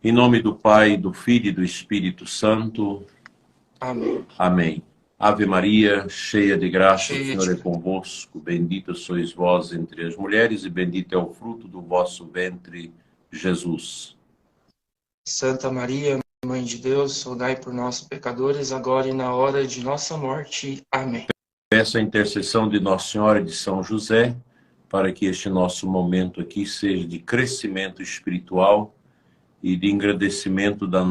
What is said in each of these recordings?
Em nome do Pai, do Filho e do Espírito Santo. Amém. Amém. Ave Maria, cheia de graça, o Cheia Senhor é de convosco. Bendita sois vós entre as mulheres e bendito é o fruto do vosso ventre, Jesus. Santa Maria, Mãe de Deus, rogai por nós, pecadores, agora e na hora de nossa morte. Amém. Peço a intercessão de Nossa Senhora e de São José, para que este nosso momento aqui seja de crescimento espiritual e de engrandecimento do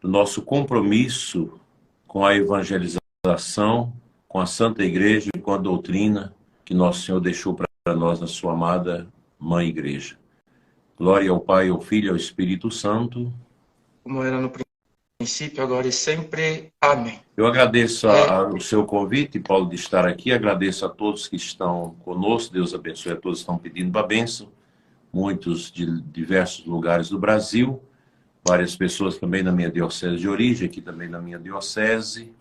nosso compromisso com a evangelização, com a Santa Igreja e com a doutrina que Nosso Senhor deixou para nós na sua amada Mãe Igreja. Glória ao Pai, ao Filho e ao Espírito Santo. Como era no princípio, agora e sempre. Amém. Eu agradeço o seu convite, Paulo, de estar aqui. Agradeço a todos que estão conosco. Deus abençoe a todos que estão pedindo a bênção. Muitos de diversos lugares do Brasil. Várias pessoas também na minha diocese de origem, aqui também na minha diocese.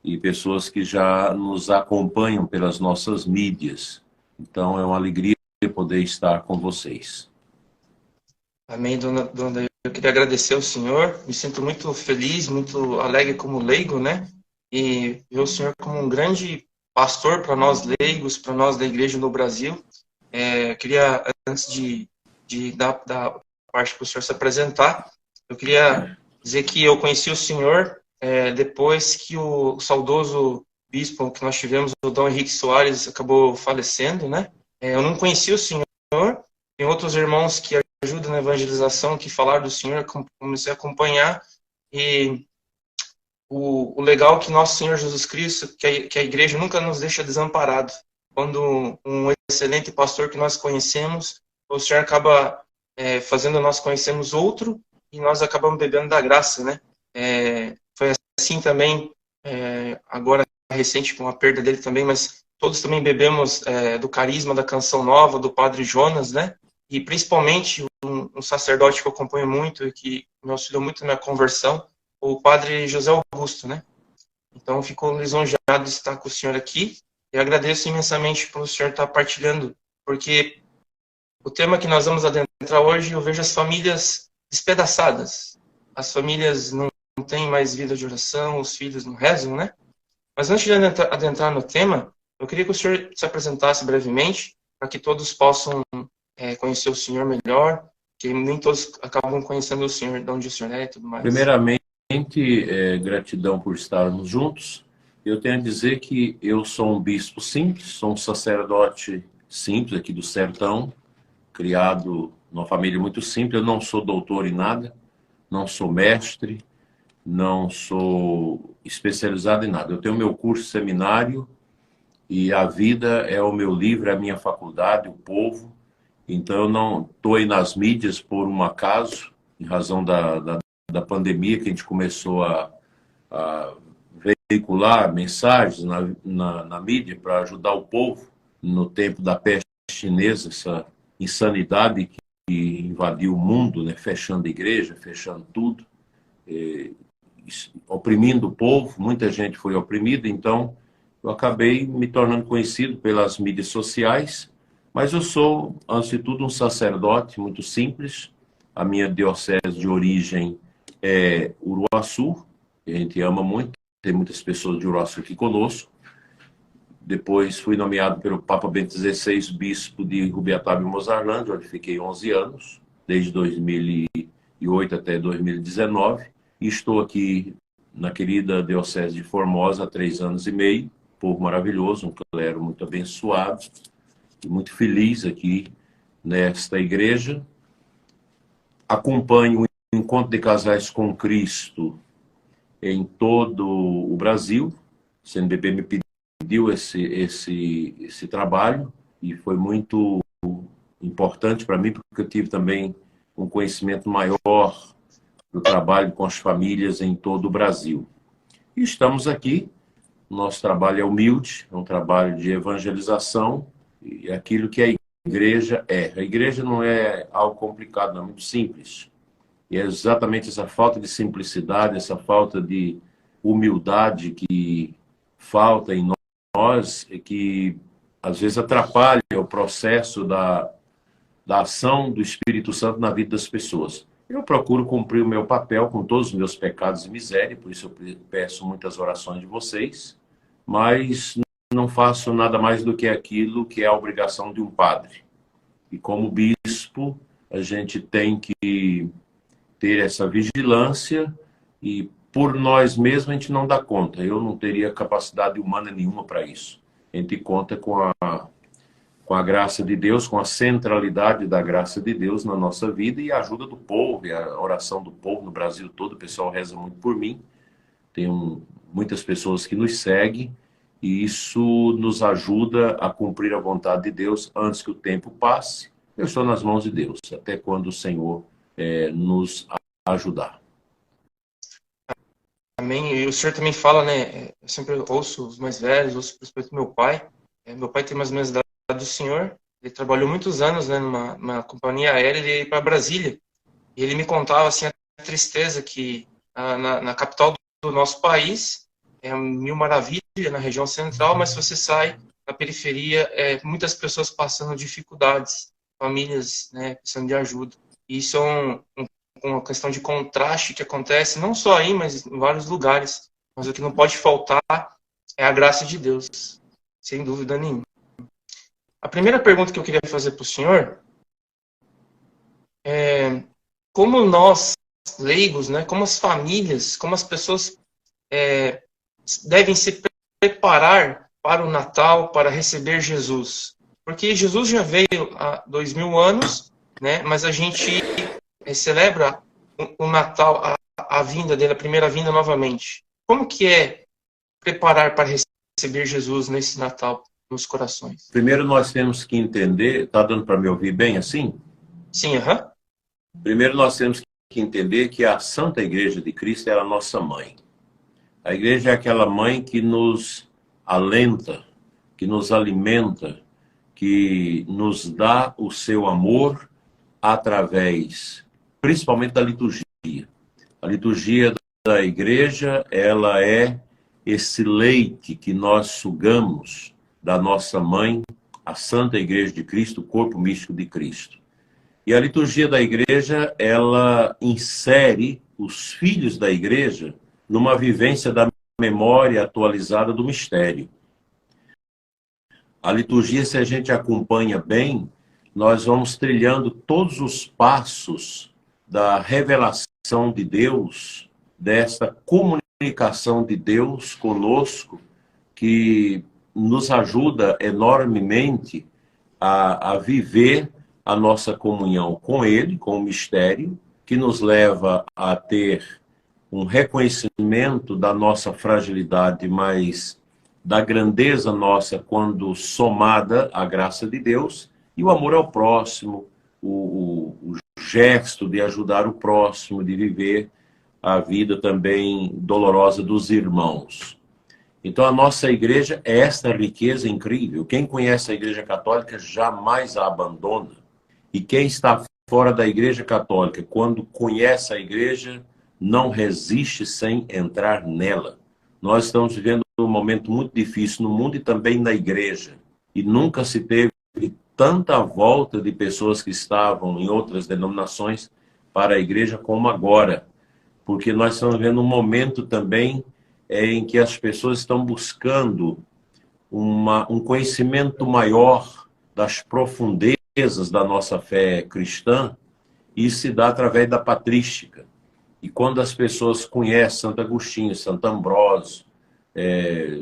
E pessoas que já nos acompanham pelas nossas mídias. Então, é uma alegria poder estar com vocês. Amém, dona. Eu queria agradecer ao Senhor. Me sinto muito feliz, muito alegre como leigo, né? E ver o Senhor como um grande pastor para nós leigos, para nós da igreja no Brasil. Queria, antes de dar parte para o Senhor se apresentar, eu queria dizer que eu conheci o Senhor depois que o saudoso bispo que nós tivemos, o Dom Henrique Soares, acabou falecendo, né? Eu não conhecia o Senhor, tem outros irmãos que ajudam na evangelização, que falaram do Senhor, comecei a acompanhar, e o legal é que nosso Senhor Jesus Cristo, que a igreja nunca nos deixa desamparados. Quando um excelente pastor que nós conhecemos, o Senhor acaba fazendo nós conhecermos outro, e nós acabamos bebendo da graça, né? Foi assim também, agora recente com a perda dele também, mas todos também bebemos do carisma da Canção Nova, do Padre Jonas, né? E principalmente um sacerdote que eu acompanho muito e que me auxiliou muito na minha conversão, o Padre José Augusto, né? Então, eu fico lisonjeado de estar com o senhor aqui e agradeço imensamente por o senhor estar partilhando, porque o tema que nós vamos adentrar hoje, eu vejo as famílias despedaçadas. As famílias não têm mais vida de oração, os filhos não rezam, né? Mas antes de adentrar no tema, eu queria que o senhor se apresentasse brevemente, para que todos possam conhecer o senhor melhor, que nem todos acabam conhecendo o senhor, de onde o senhor é e tudo mais. Primeiramente, gratidão por estarmos juntos. Eu tenho a dizer que eu sou um bispo simples, sou um sacerdote simples aqui do sertão, criado numa família muito simples. Eu não sou doutor em nada, não sou mestre, não sou especializado em nada. Eu tenho meu curso seminário e a vida é o meu livro, é a minha faculdade, o povo. Então eu não estou aí nas mídias por um acaso, em razão da pandemia, que a gente começou a veicular mensagens na mídia para ajudar o povo no tempo da peste chinesa, essa insanidade que invadiu o mundo, né? Fechando a igreja, fechando tudo, oprimindo o povo. Muita gente foi oprimida, então eu acabei me tornando conhecido pelas mídias sociais, mas eu sou, antes de tudo, um sacerdote muito simples. A minha diocese de origem é Uruaçu, que a gente ama muito, tem muitas pessoas de Uruaçu aqui conosco. Depois fui nomeado pelo Papa Bento XVI, bispo de Rubiataba e Mozarlândia, onde fiquei 11 anos, desde 2008 até 2019. E estou aqui na querida diocese de Formosa há 3 anos e meio, povo maravilhoso, um clero muito abençoado, e muito feliz aqui nesta igreja. Acompanho o Encontro de Casais com Cristo em todo o Brasil. O CNBB me pediu esse trabalho e foi muito importante para mim, porque eu tive também um conhecimento maior do trabalho com as famílias em todo o Brasil. E estamos aqui. Nosso trabalho é humilde, é um trabalho de evangelização, e é aquilo que a igreja é. A igreja não é algo complicado, não, é muito simples. E é exatamente essa falta de simplicidade, essa falta de humildade que falta em nós, e que às vezes atrapalha o processo da ação do Espírito Santo na vida das pessoas. Eu procuro cumprir o meu papel com todos os meus pecados e miséria, por isso eu peço muitas orações de vocês, mas não faço nada mais do que aquilo que é a obrigação de um padre. E como bispo, a gente tem que ter essa vigilância e por nós mesmos a gente não dá conta. Eu não teria capacidade humana nenhuma para isso. A gente conta com a graça de Deus, com a centralidade da graça de Deus na nossa vida e a ajuda do povo, e a oração do povo no Brasil todo. O pessoal reza muito por mim. Tem muitas pessoas que nos seguem e isso nos ajuda a cumprir a vontade de Deus antes que o tempo passe. Eu estou nas mãos de Deus, até quando o Senhor nos ajudar. Amém. E o senhor também fala, né? Eu sempre ouço os mais velhos, ouço a respeito do meu pai. Meu pai tem mais ou menos a idade do senhor. Ele trabalhou muitos anos, né, numa companhia aérea, ele ia para Brasília. E ele me contava assim, a tristeza que na capital do nosso país é mil maravilha, na região central, mas se você sai na periferia, muitas pessoas passando dificuldades, famílias, né, precisando de ajuda. E isso é uma questão de contraste que acontece não só aí, mas em vários lugares. Mas o que não pode faltar é a graça de Deus, sem dúvida nenhuma. A primeira pergunta que eu queria fazer para o senhor é como nós, leigos, né, como as famílias, como as pessoas devem se preparar para o Natal, para receber Jesus. Porque Jesus já veio há 2000 anos, né, mas a gente celebra o Natal, a vinda dele, a primeira vinda novamente. Como que é preparar para receber Jesus nesse Natal nos corações? Primeiro nós temos que entender, está dando para me ouvir bem assim? Sim, aham. Primeiro nós temos que entender que a Santa Igreja de Cristo é a nossa mãe. A igreja é aquela mãe que nos alenta, que nos alimenta, que nos dá o seu amor através, principalmente da liturgia. A liturgia da igreja, ela é esse leite que nós sugamos da nossa mãe, a Santa Igreja de Cristo, o corpo místico de Cristo. E a liturgia da igreja, ela insere os filhos da igreja numa vivência da memória atualizada do mistério. A liturgia, se a gente acompanha bem, nós vamos trilhando todos os passos da revelação de Deus, desta comunicação de Deus conosco, que nos ajuda enormemente a viver a nossa comunhão com Ele, com o mistério, que nos leva a ter um reconhecimento da nossa fragilidade, mas da grandeza nossa quando somada à graça de Deus, e o amor ao próximo, o gesto de ajudar o próximo, de viver a vida também dolorosa dos irmãos. Então a nossa igreja é esta riqueza incrível. Quem conhece a Igreja Católica jamais a abandona. E quem está fora da Igreja Católica, quando conhece a igreja, não resiste sem entrar nela. Nós estamos vivendo um momento muito difícil no mundo e também na igreja. E nunca se teve tanta volta de pessoas que estavam em outras denominações para a igreja como agora. Porque nós estamos vivendo um momento também em que as pessoas estão buscando um conhecimento maior das profundezas da nossa fé cristã, e isso se dá através da patrística. E quando as pessoas conhecem Santo Agostinho, Santo Ambrósio,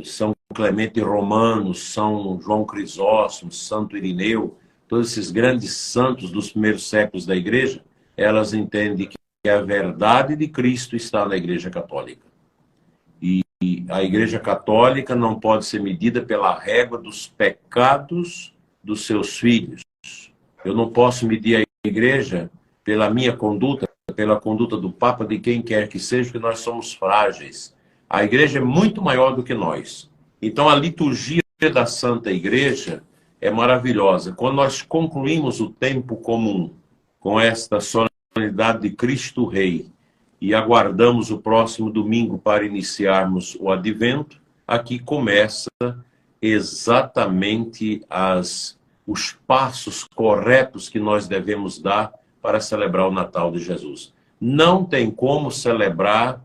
São Clemente Romano, São João Crisóstomo, Santo Irineu, todos esses grandes santos dos primeiros séculos da igreja, elas entendem que a verdade de Cristo está na Igreja Católica. E a Igreja Católica não pode ser medida pela régua dos pecados dos seus filhos. Eu não posso medir a igreja pela minha conduta, pela conduta do Papa, de quem quer que seja, porque nós somos frágeis. A igreja é muito maior do que nós. Então a liturgia da Santa Igreja é maravilhosa. Quando nós concluímos o tempo comum com esta solenidade de Cristo Rei e aguardamos o próximo domingo para iniciarmos o Advento, aqui começa exatamente os passos corretos que nós devemos dar para celebrar o Natal de Jesus. Não tem como celebrar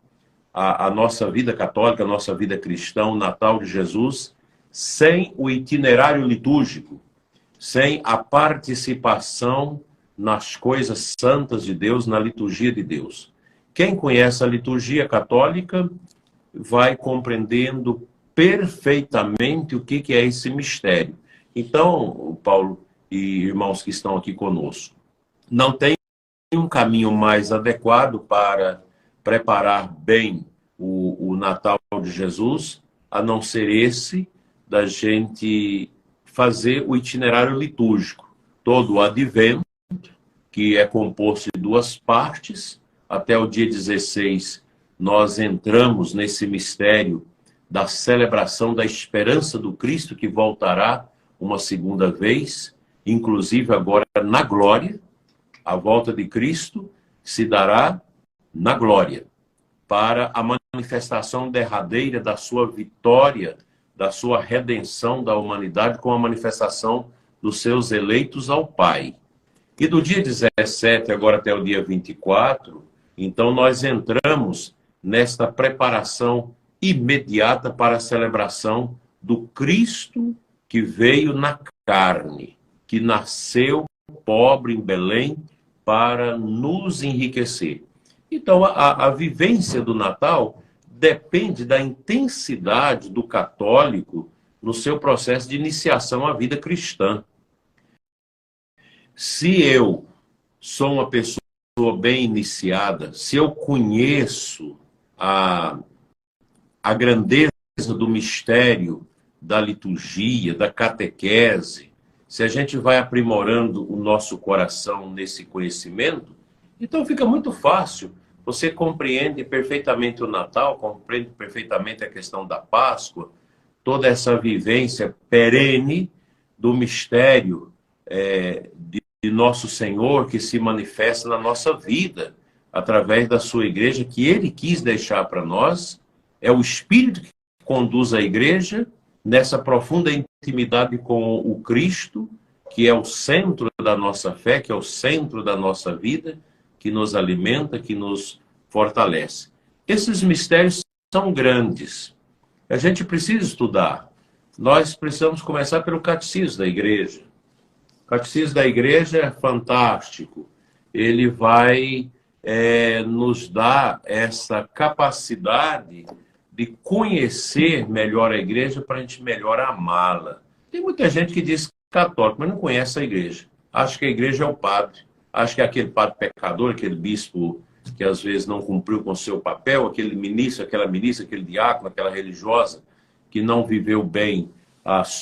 a nossa vida católica, a nossa vida cristã, o Natal de Jesus, sem o itinerário litúrgico, sem a participação nas coisas santas de Deus, na liturgia de Deus. Quem conhece a liturgia católica vai compreendendo perfeitamente o que é esse mistério. Então, Paulo e irmãos que estão aqui conosco, não tem um caminho mais adequado para preparar bem o Natal de Jesus, a não ser esse da gente fazer o itinerário litúrgico. Todo o advento, que é composto de duas partes, até o dia 16 nós entramos nesse mistério da celebração da esperança do Cristo que voltará uma segunda vez, inclusive agora na glória. A volta de Cristo se dará na glória, para a manifestação derradeira da sua vitória, da sua redenção da humanidade, com a manifestação dos seus eleitos ao Pai. E do dia 17 agora até o dia 24, então nós entramos nesta preparação imediata para a celebração do Cristo que veio na carne, que nasceu pobre em Belém para nos enriquecer. Então, a vivência do Natal depende da intensidade do católico no seu processo de iniciação à vida cristã. Se eu sou uma pessoa bem iniciada, se eu conheço a grandeza do mistério da liturgia, da catequese, se a gente vai aprimorando o nosso coração nesse conhecimento, então fica muito fácil. Você compreende perfeitamente o Natal, compreende perfeitamente a questão da Páscoa, toda essa vivência perene do mistério de nosso Senhor que se manifesta na nossa vida, através da sua igreja, que Ele quis deixar para nós. É o Espírito que conduz a igreja nessa profunda intimidade com o Cristo, que é o centro da nossa fé, que é o centro da nossa vida, que nos alimenta, que nos fortalece. Esses mistérios são grandes. A gente precisa estudar. Nós precisamos começar pelo catecismo da igreja. O catecismo da igreja é fantástico. Ele vai nos dar essa capacidade de conhecer melhor a igreja para a gente melhor amá-la. Tem muita gente que diz católico, mas não conhece a igreja. Acha que a igreja é o padre. Acha que é aquele padre pecador, aquele bispo que às vezes não cumpriu com o seu papel, aquele ministro, aquela ministra, aquele diácono, aquela religiosa, que não viveu bem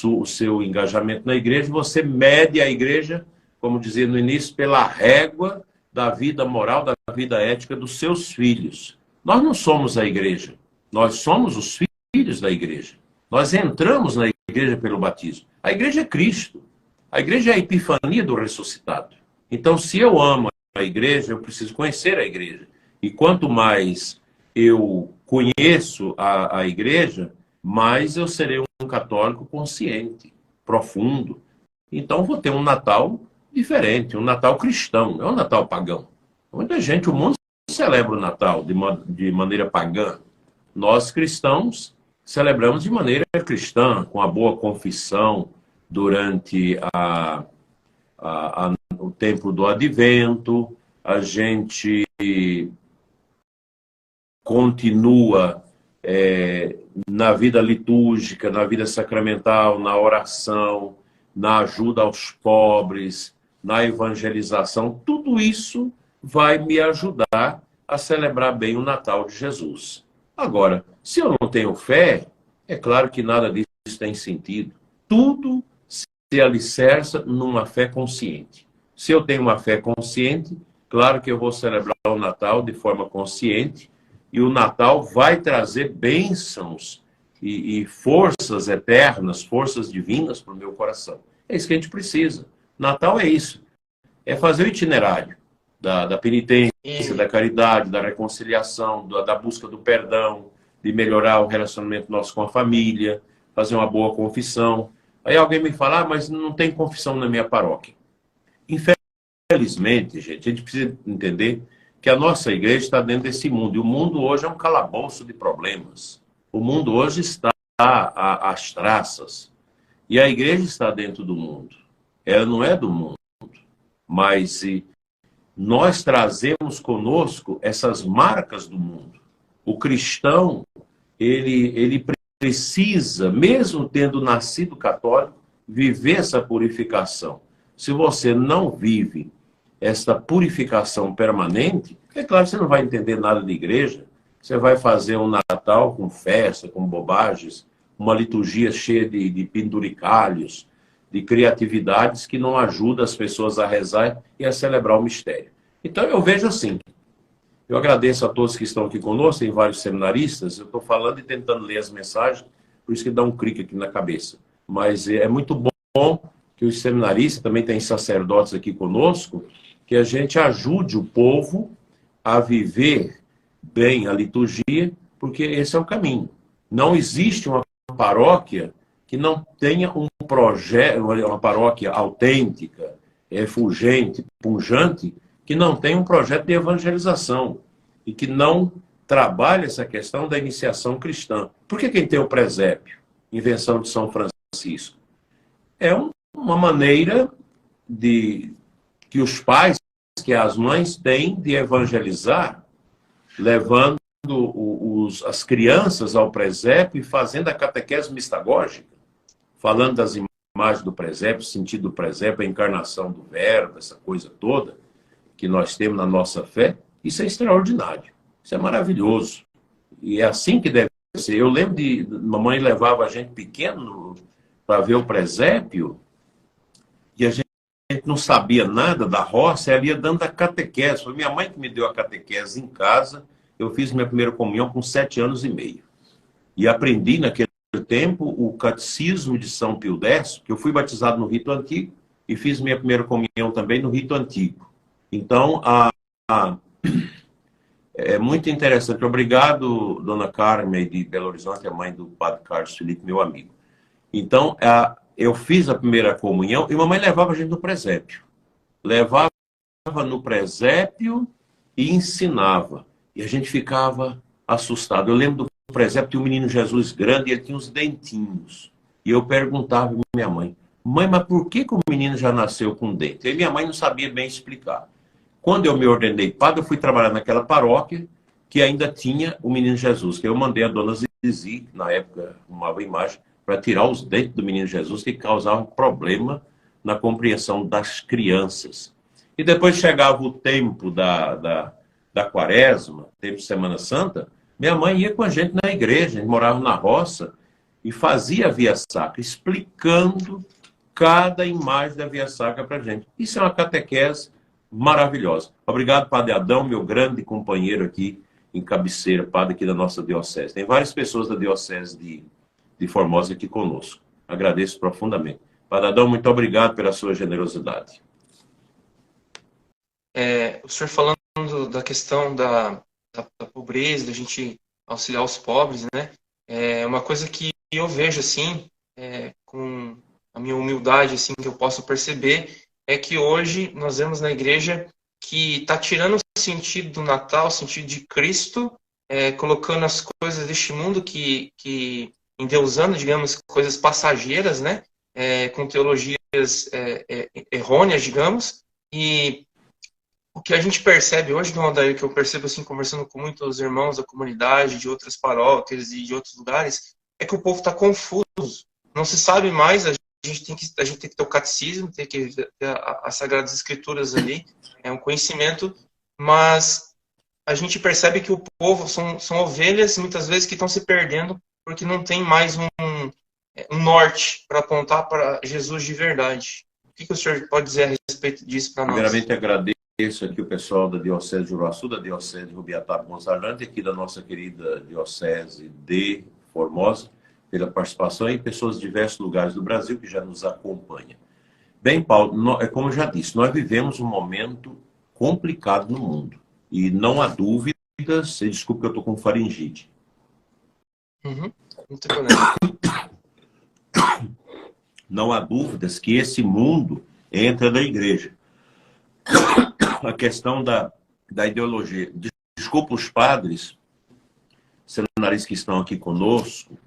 o seu engajamento na igreja. Você mede a igreja, como dizia no início, pela régua da vida moral, da vida ética dos seus filhos. Nós não somos a igreja. Nós somos os filhos da igreja. Nós entramos na igreja pelo batismo. A igreja é Cristo. A igreja é a epifania do ressuscitado. Então, se eu amo a igreja, eu preciso conhecer a igreja. E quanto mais eu conheço a igreja, mais eu serei um católico consciente, profundo. Então, vou ter um Natal diferente, um Natal cristão, não é um Natal pagão. Muita gente, o mundo celebra o Natal de maneira pagã. Nós, cristãos, celebramos de maneira cristã, com a boa confissão durante o tempo do advento. A gente continua na vida litúrgica, na vida sacramental, na oração, na ajuda aos pobres, na evangelização. Tudo isso vai me ajudar a celebrar bem o Natal de Jesus. Agora, se eu não tenho fé, é claro que nada disso tem sentido. Tudo se alicerça numa fé consciente. Se eu tenho uma fé consciente, claro que eu vou celebrar o Natal de forma consciente, e o Natal vai trazer bênçãos e forças eternas, forças divinas para o meu coração. É isso que a gente precisa. Natal é isso. É fazer o itinerário da penitência, da caridade, da reconciliação, da busca do perdão, de melhorar o relacionamento nosso com a família, fazer uma boa confissão. Aí alguém me fala, mas não tem confissão na minha paróquia. Infelizmente, gente, a gente precisa entender que a nossa igreja está dentro desse mundo. E o mundo hoje é um calabouço de problemas. O mundo hoje está às traças. E a igreja está dentro do mundo. Ela não é do mundo. Mas nós trazemos conosco essas marcas do mundo. O cristão, ele precisa, mesmo tendo nascido católico, viver essa purificação. Se você não vive essa purificação permanente, é claro que você não vai entender nada de igreja. Você vai fazer um Natal com festa, com bobagens, uma liturgia cheia de penduricalhos, de criatividades que não ajudam as pessoas a rezar e a celebrar o mistério. Então eu vejo assim. Eu agradeço a todos que estão aqui conosco, tem vários seminaristas. Eu estou falando e tentando ler as mensagens, por isso que dá um clique aqui na cabeça. Mas é muito bom que os seminaristas, também tem sacerdotes aqui conosco, que a gente ajude o povo a viver bem a liturgia, porque esse é o caminho. Não existe uma paróquia que não tenha um projeto, uma paróquia autêntica, fulgente, pujante, que não tenha um projeto de evangelização e que não trabalhe essa questão da iniciação cristã. Por que quem tem o presépio, invenção de São Francisco? É uma maneira de que os pais, que as mães têm de evangelizar, levando as crianças ao presépio e fazendo a catequese mistagógica, falando das imagens do presépio, o sentido do presépio, a encarnação do verbo, essa coisa toda que nós temos na nossa fé. Isso é extraordinário, isso é maravilhoso. E é assim que deve ser. Eu lembro de mamãe levava a gente pequeno para ver o presépio e a gente não sabia nada da roça, ela ia dando a catequese. Foi minha mãe que me deu a catequese em casa. Eu fiz minha primeira comunhão com 7 anos e meio. E aprendi naquele tempo o catecismo de São Pio X, que eu fui batizado no rito antigo e fiz minha primeira comunhão também no rito antigo. Então, é muito interessante. Obrigado, dona Carmen de Belo Horizonte, a mãe do padre Carlos Felipe, meu amigo. Então, eu fiz a primeira comunhão e mamãe levava a gente no presépio. Levava no presépio e ensinava. E a gente ficava assustado. Eu lembro do presépio, tinha um menino Jesus grande e ele tinha uns dentinhos. E eu perguntava à minha mãe, mãe, mas por que o menino já nasceu com dente? E minha mãe não sabia bem explicar. Quando eu me ordenei padre, eu fui trabalhar naquela paróquia que ainda tinha o menino Jesus, que eu mandei a dona Zizi, na época, uma imagem, para tirar os dentes do menino Jesus, que causavam problema na compreensão das crianças. E depois chegava o tempo da quaresma, tempo de Semana Santa, minha mãe ia com a gente na igreja, a gente morava na roça, e fazia a Via Sacra, explicando cada imagem da Via Sacra para a gente. Isso é uma catequese maravilhosa. Obrigado, Padre Adão, meu grande companheiro aqui em cabeceira, padre aqui da nossa diocese. Tem várias pessoas da diocese de Formosa aqui conosco. Agradeço profundamente. Padre Adão, muito obrigado pela sua generosidade. O senhor falando da questão da pobreza, da gente auxiliar os pobres, né? Uma coisa que eu vejo, assim, com a minha humildade, assim, que eu posso perceber, é que hoje nós vemos na igreja que está tirando o sentido do Natal, o sentido de Cristo, colocando as coisas deste mundo que endeusando, digamos, coisas passageiras, né? Com teologias errôneas, digamos. E o que a gente percebe hoje, Dom Adair, que eu percebo assim, conversando com muitos irmãos da comunidade, de outras paróquias e de outros lugares, é que o povo está confuso. Não se sabe mais, a gente tem que ter o catecismo, tem que ter as Sagradas Escrituras ali, é um conhecimento, mas a gente percebe que o povo são ovelhas, muitas vezes, que estão se perdendo porque não tem mais um norte para apontar para Jesus de verdade. O que o senhor pode dizer a respeito disso para nós? Primeiramente, agradeço aqui o pessoal da Diocese de Juruaçu, da Diocese de Rubiataba Gonçalves, aqui da nossa querida Diocese de Formosa, pela participação e pessoas de diversos lugares do Brasil que já nos acompanham. Bem, Paulo, como eu já disse, nós vivemos um momento complicado no mundo. E não há dúvidas, desculpe que eu estou com faringite. Não tem problema. Não há dúvidas que esse mundo entra na igreja. A questão da da ideologia. Desculpa os padres, seminaristas que estão aqui conosco,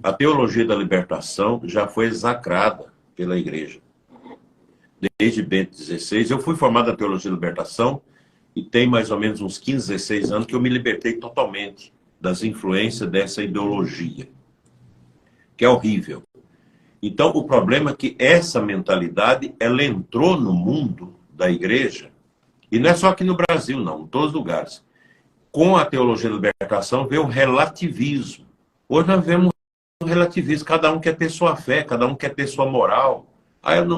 a teologia da libertação já foi execrada pela igreja. Desde Bento XVI, eu fui formado na teologia da libertação e tem mais ou menos uns 15, 16 anos que eu me libertei totalmente das influências dessa ideologia, que é horrível. Então, o problema é que essa mentalidade, ela entrou no mundo da igreja, e não é só aqui no Brasil, não, em todos os lugares. Com a teologia da libertação veio o relativismo. Hoje nós vemos um relativismo, cada um quer ter sua fé, cada um quer ter sua moral.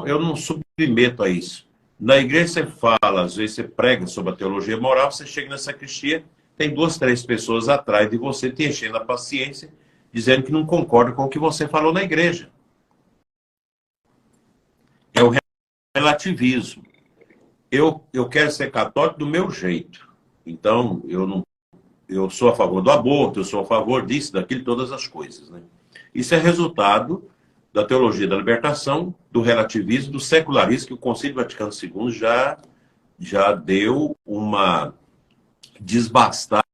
Eu não submeto a isso. Na igreja você fala, às vezes você prega sobre a teologia moral, você chega na sacristia, tem 2, 3 pessoas atrás de você te enchendo a paciência, dizendo que não concorda com o que você falou na igreja. É o relativismo. Eu quero ser católico do meu jeito. Então, eu sou a favor do aborto, eu sou a favor disso, daquilo, todas as coisas. Né? Isso é resultado da teologia da libertação, do relativismo, do secularismo, que o Concílio Vaticano II já deu uma desbastada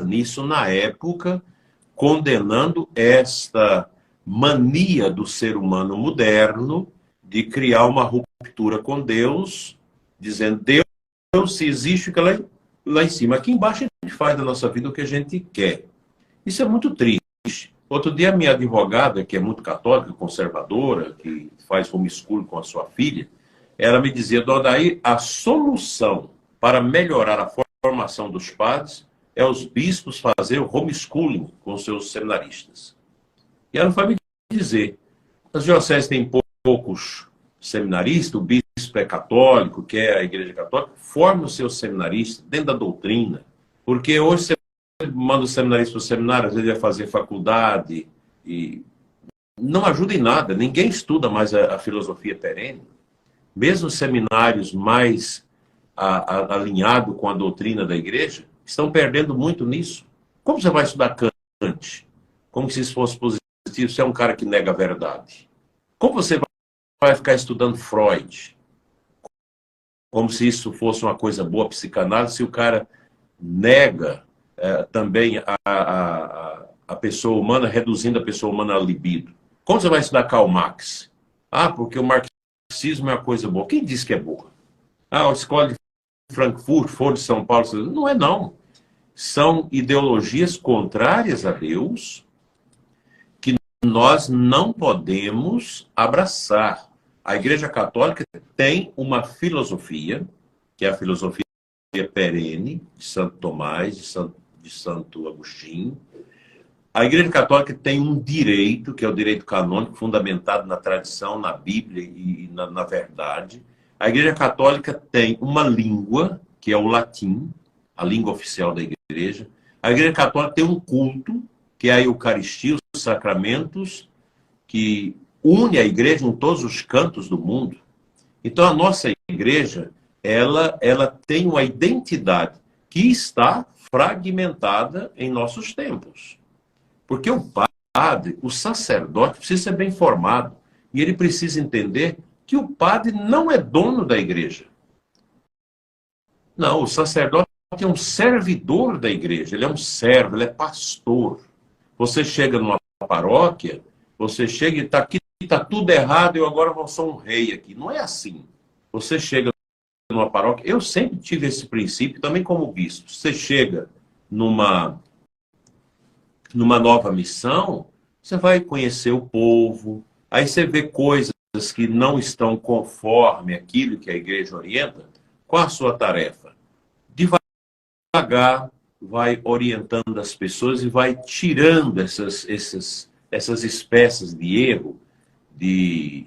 nisso na época, condenando esta mania do ser humano moderno de criar uma ruptura com Deus, dizendo, Deus, se existe, fica lá em cima. Aqui embaixo a gente faz da nossa vida o que a gente quer. Isso é muito triste. Outro dia, a minha advogada, que é muito católica, conservadora, que faz homeschooling com a sua filha, ela me dizia, Dona Daí, a solução para melhorar a formação dos padres é os bispos fazer o homeschooling com os seus seminaristas. E ela vai me dizer, as dioceses têm poucos seminaristas, o bispo é católico, que é a igreja católica, forme os seus seminaristas dentro da doutrina, porque hoje você manda o seminarista para o seminário, às vezes vai fazer faculdade, e não ajuda em nada, ninguém estuda mais a filosofia perene. Mesmo os seminários mais alinhados com a doutrina da igreja, estão perdendo muito nisso. Como você vai estudar Kant? Como se isso fosse positivo, se é um cara que nega a verdade? Como você vai ficar estudando Freud? Como se isso fosse uma coisa boa, psicanálise, se o cara nega também a pessoa humana, reduzindo a pessoa humana a libido. Como você vai estudar Karl Marx? Porque o marxismo é uma coisa boa. Quem disse que é boa? A escola de Frankfurt, Ford de São Paulo, não é não. São ideologias contrárias a Deus que nós não podemos abraçar. A Igreja Católica tem uma filosofia, que é a filosofia perene, de Santo Tomás, de Santo Agostinho. A Igreja Católica tem um direito, que é o direito canônico, fundamentado na tradição, na Bíblia e na verdade. A Igreja Católica tem uma língua, que é o latim, a língua oficial da Igreja. A Igreja Católica tem um culto, que é a Eucaristia, os sacramentos, que une a Igreja em todos os cantos do mundo. Então, a nossa Igreja, ela tem uma identidade que está fragmentada em nossos tempos. Porque o padre, o sacerdote, precisa ser bem formado. E ele precisa entender que o padre não é dono da igreja. Não, o sacerdote é um servidor da igreja. Ele é um servo, ele é pastor. Você chega numa paróquia, você chega e está aqui, está tudo errado, eu agora vou ser um rei aqui. Não é assim. Você chega numa paróquia, eu sempre tive esse princípio, também como bispo. Você chega numa nova missão, você vai conhecer o povo, aí você vê coisas que não estão conforme aquilo que a igreja orienta. Qual a sua tarefa? Devagar, vai orientando as pessoas e vai tirando essas espécies de erro, de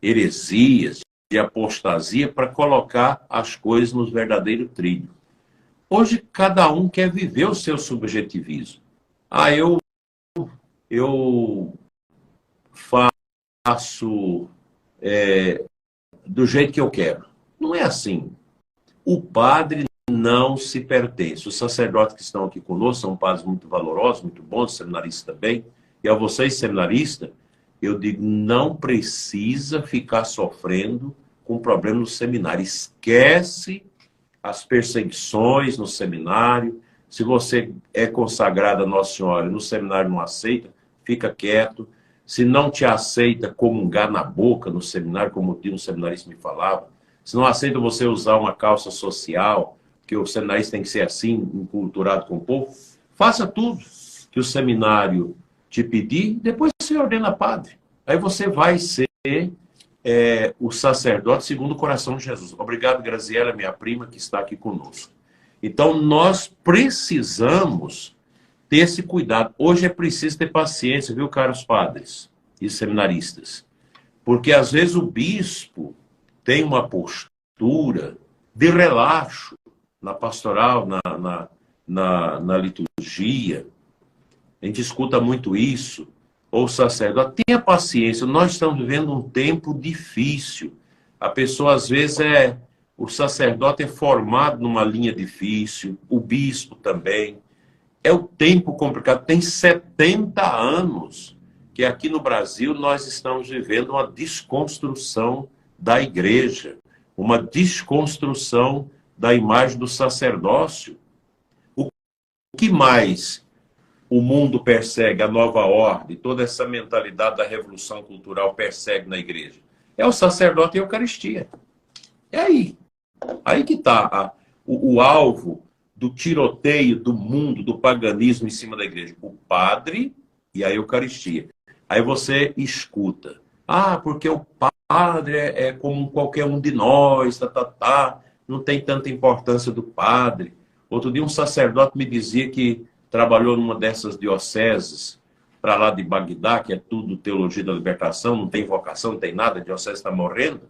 heresias, de apostasia, para colocar as coisas no verdadeiro trilho. Hoje, cada um quer viver o seu subjetivismo. Eu faço do jeito que eu quero. Não é assim. O padre não se pertence. Os sacerdotes que estão aqui conosco são padres muito valorosos, muito bons, seminaristas também. E a vocês, seminaristas, eu digo, não precisa ficar sofrendo com problema no seminário. Esquece as perseguições no seminário. Se você é consagrado a Nossa Senhora e no seminário não aceita, fica quieto. Se não te aceita, comungar na boca no seminário, como um seminarista me falava. Se não aceita você usar uma calça social, que o seminarista tem que ser assim, enculturado com o povo, faça tudo que o seminário te pedir, depois você ordena padre. Aí você vai ser o sacerdote segundo o coração de Jesus. Obrigado, Graziela, minha prima, que está aqui conosco. Então, nós precisamos ter esse cuidado. Hoje é preciso ter paciência, viu, caros padres e seminaristas? Porque, às vezes, o bispo tem uma postura de relaxo na pastoral, na liturgia. A gente escuta muito isso. Ou sacerdote, tenha paciência. Nós estamos vivendo um tempo difícil. A pessoa, às vezes, o sacerdote é formado numa linha difícil, o bispo também. É o tempo complicado. Tem 70 anos que aqui no Brasil nós estamos vivendo uma desconstrução da igreja, uma desconstrução da imagem do sacerdócio. O que mais o mundo persegue, a nova ordem, toda essa mentalidade da revolução cultural persegue na igreja? É o sacerdote e a Eucaristia. É aí. Aí que está o alvo do tiroteio do mundo, do paganismo em cima da igreja. O padre e a Eucaristia. Aí você escuta. Ah, porque o padre é como qualquer um de nós, não tem tanta importância do padre. Outro dia um sacerdote me dizia que trabalhou numa dessas dioceses para lá de Bagdá, que é tudo teologia da libertação, não tem vocação, não tem nada, a diocese está morrendo.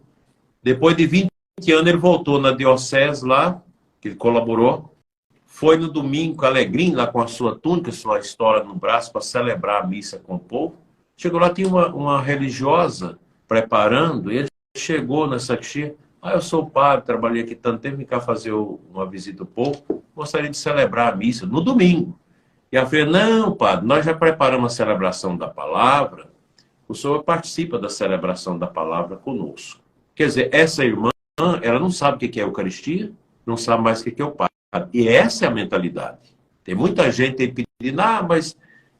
Depois de 20 anos ele voltou na diocese lá, que ele colaborou, foi no domingo alegrinho, lá com a sua túnica, sua história no braço, para celebrar a missa com o povo. Chegou lá, tinha uma religiosa preparando, e ele chegou na sacristia. Ah, eu sou padre, trabalhei aqui tanto tempo, vim cá fazer uma visita ao povo, gostaria de celebrar a missa no domingo. E ela falou, não, padre, nós já preparamos a celebração da palavra, o senhor participa da celebração da palavra conosco. Quer dizer, essa irmã, ela não sabe o que é a Eucaristia, não sabe mais o que é o padre. E essa é a mentalidade. Tem muita gente aí pedindo, mas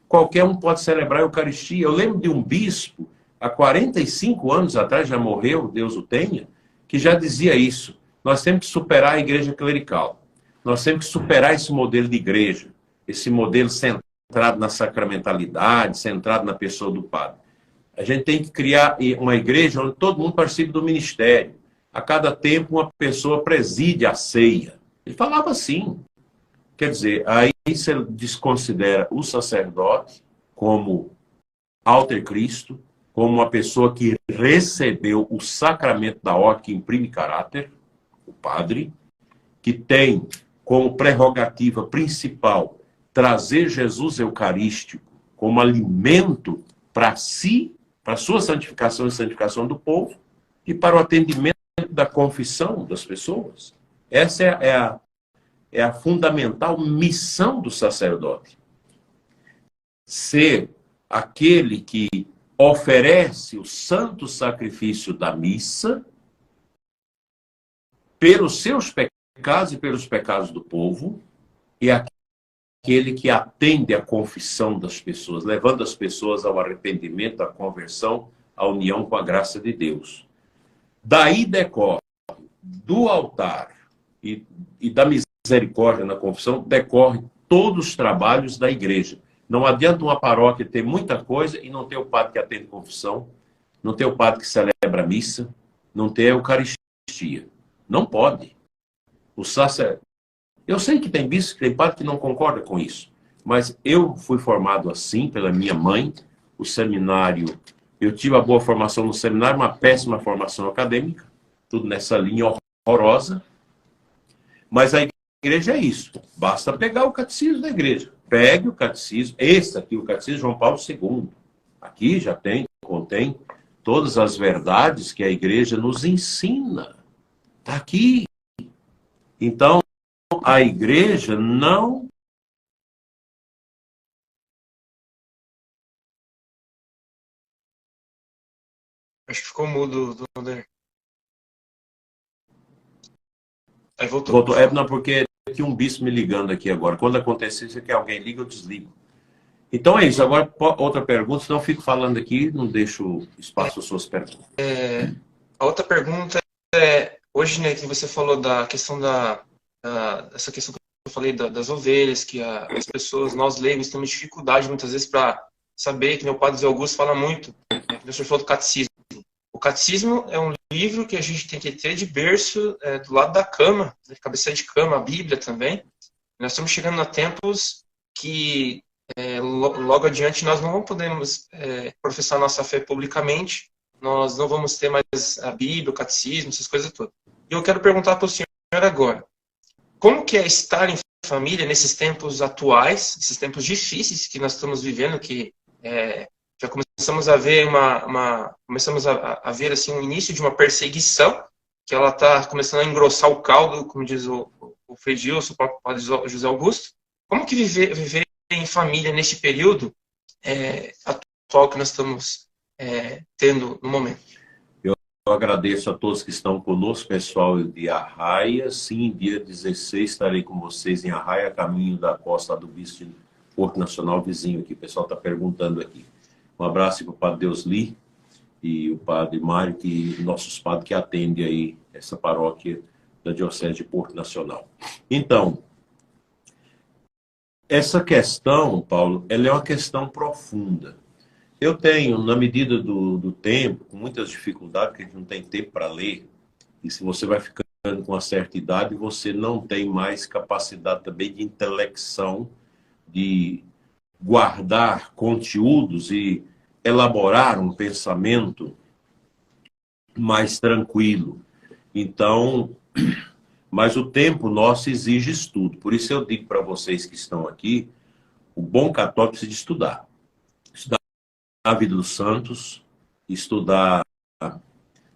qualquer um pode celebrar a Eucaristia. Eu lembro de um bispo, há 45 anos atrás, já morreu, Deus o tenha, que já dizia isso. Nós temos que superar a igreja clerical. Nós temos que superar esse modelo de igreja, esse modelo centrado na sacramentalidade, centrado na pessoa do padre. A gente tem que criar uma igreja onde todo mundo participe do ministério. A cada tempo, uma pessoa preside a ceia. Ele falava assim. Quer dizer, aí você desconsidera o sacerdote como alter Cristo, como uma pessoa que recebeu o sacramento da ordem que imprime caráter, o padre, que tem como prerrogativa principal trazer Jesus Eucarístico como alimento para si, para a sua santificação e santificação do povo, e para o atendimento da confissão das pessoas. Essa é a fundamental missão do sacerdote. Ser aquele que oferece o santo sacrifício da missa pelos seus pecados e pelos pecados do povo, e aquele que atende à confissão das pessoas, levando as pessoas ao arrependimento, à conversão, à união com a graça de Deus. Daí decorre do altar e da misericórdia na confissão, decorre todos os trabalhos da igreja. Não adianta uma paróquia ter muita coisa e não ter o padre que atende confissão, não ter o padre que celebra a missa, não ter a Eucaristia. Não pode. O sacerdote. Eu sei que tem bispo, tem padre que não concorda com isso, mas eu fui formado assim pela minha mãe, o seminário. Eu tive a boa formação no seminário, uma péssima formação acadêmica, tudo nessa linha horrorosa. Mas a igreja é isso. Basta pegar o catecismo da igreja. Pegue o catecismo. Esse aqui, o catecismo João Paulo II. Aqui já contém todas as verdades que a igreja nos ensina. Está aqui. Então, a igreja não... Acho que ficou mudo, Donder. Aí voltou. Voltou. Não, porque tinha um bispo me ligando aqui agora. Quando acontecer isso que alguém liga, eu desligo. Então é isso. Agora, outra pergunta, senão eu fico falando aqui, não deixo espaço às suas perguntas. A outra pergunta é, hoje, né, que você falou da questão essa questão que eu falei das ovelhas, que as pessoas, nós leigos, temos dificuldade muitas vezes para saber, que meu padre Zé Augusto fala muito, que o senhor falou do catecismo. O catecismo é um livro que a gente tem que ter de berço, do lado da cama, de cabeceira de cama, a Bíblia também. Nós estamos chegando a tempos que logo adiante nós não podemos professar nossa fé publicamente, nós não vamos ter mais a Bíblia, o catecismo, essas coisas todas. E eu quero perguntar para o senhor agora, como que é estar em família nesses tempos atuais, esses tempos difíceis que nós estamos vivendo, que já começamos a ver começamos a ver assim um início de uma perseguição, que ela está começando a engrossar o caldo, como diz o Frei Gilson, o próprio Padre José Augusto. Como que viver em família neste período atual que nós estamos tendo no momento? Eu agradeço a todos que estão conosco, pessoal de Arraia. Sim, dia 16 estarei com vocês em Arraia, caminho da costa do Bispo de Porto Nacional vizinho aqui. O pessoal está perguntando aqui. Um abraço para o Padre Deusli e o Padre Mário, nossos padres que atendem aí essa paróquia da Diocese de Porto Nacional. Então, essa questão, Paulo, ela é uma questão profunda. Eu tenho, na medida do tempo, com muitas dificuldades, porque a gente não tem tempo para ler, e se você vai ficando com uma certa idade, você não tem mais capacidade também de intelecção, de guardar conteúdos e elaborar um pensamento mais tranquilo. Então, mas o tempo nosso exige estudo. Por isso eu digo para vocês que estão aqui, o bom católico precisa de estudar. Estudar a vida dos santos, estudar...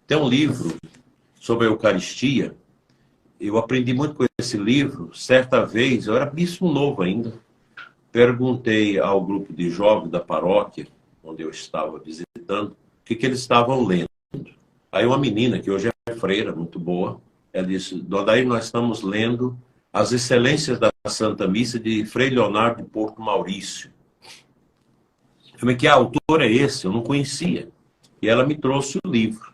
Tem um livro sobre a Eucaristia, eu aprendi muito com esse livro. Certa vez, eu era bispo novo ainda, perguntei ao grupo de jovens da paróquia, onde eu estava visitando, o que eles estavam lendo. Aí uma menina, que hoje é freira, muito boa, ela disse, daí nós estamos lendo As Excelências da Santa Missa de Frei Leonardo de Porto Maurício. Eu falei, que autor é esse? Eu não conhecia. E ela me trouxe o livro.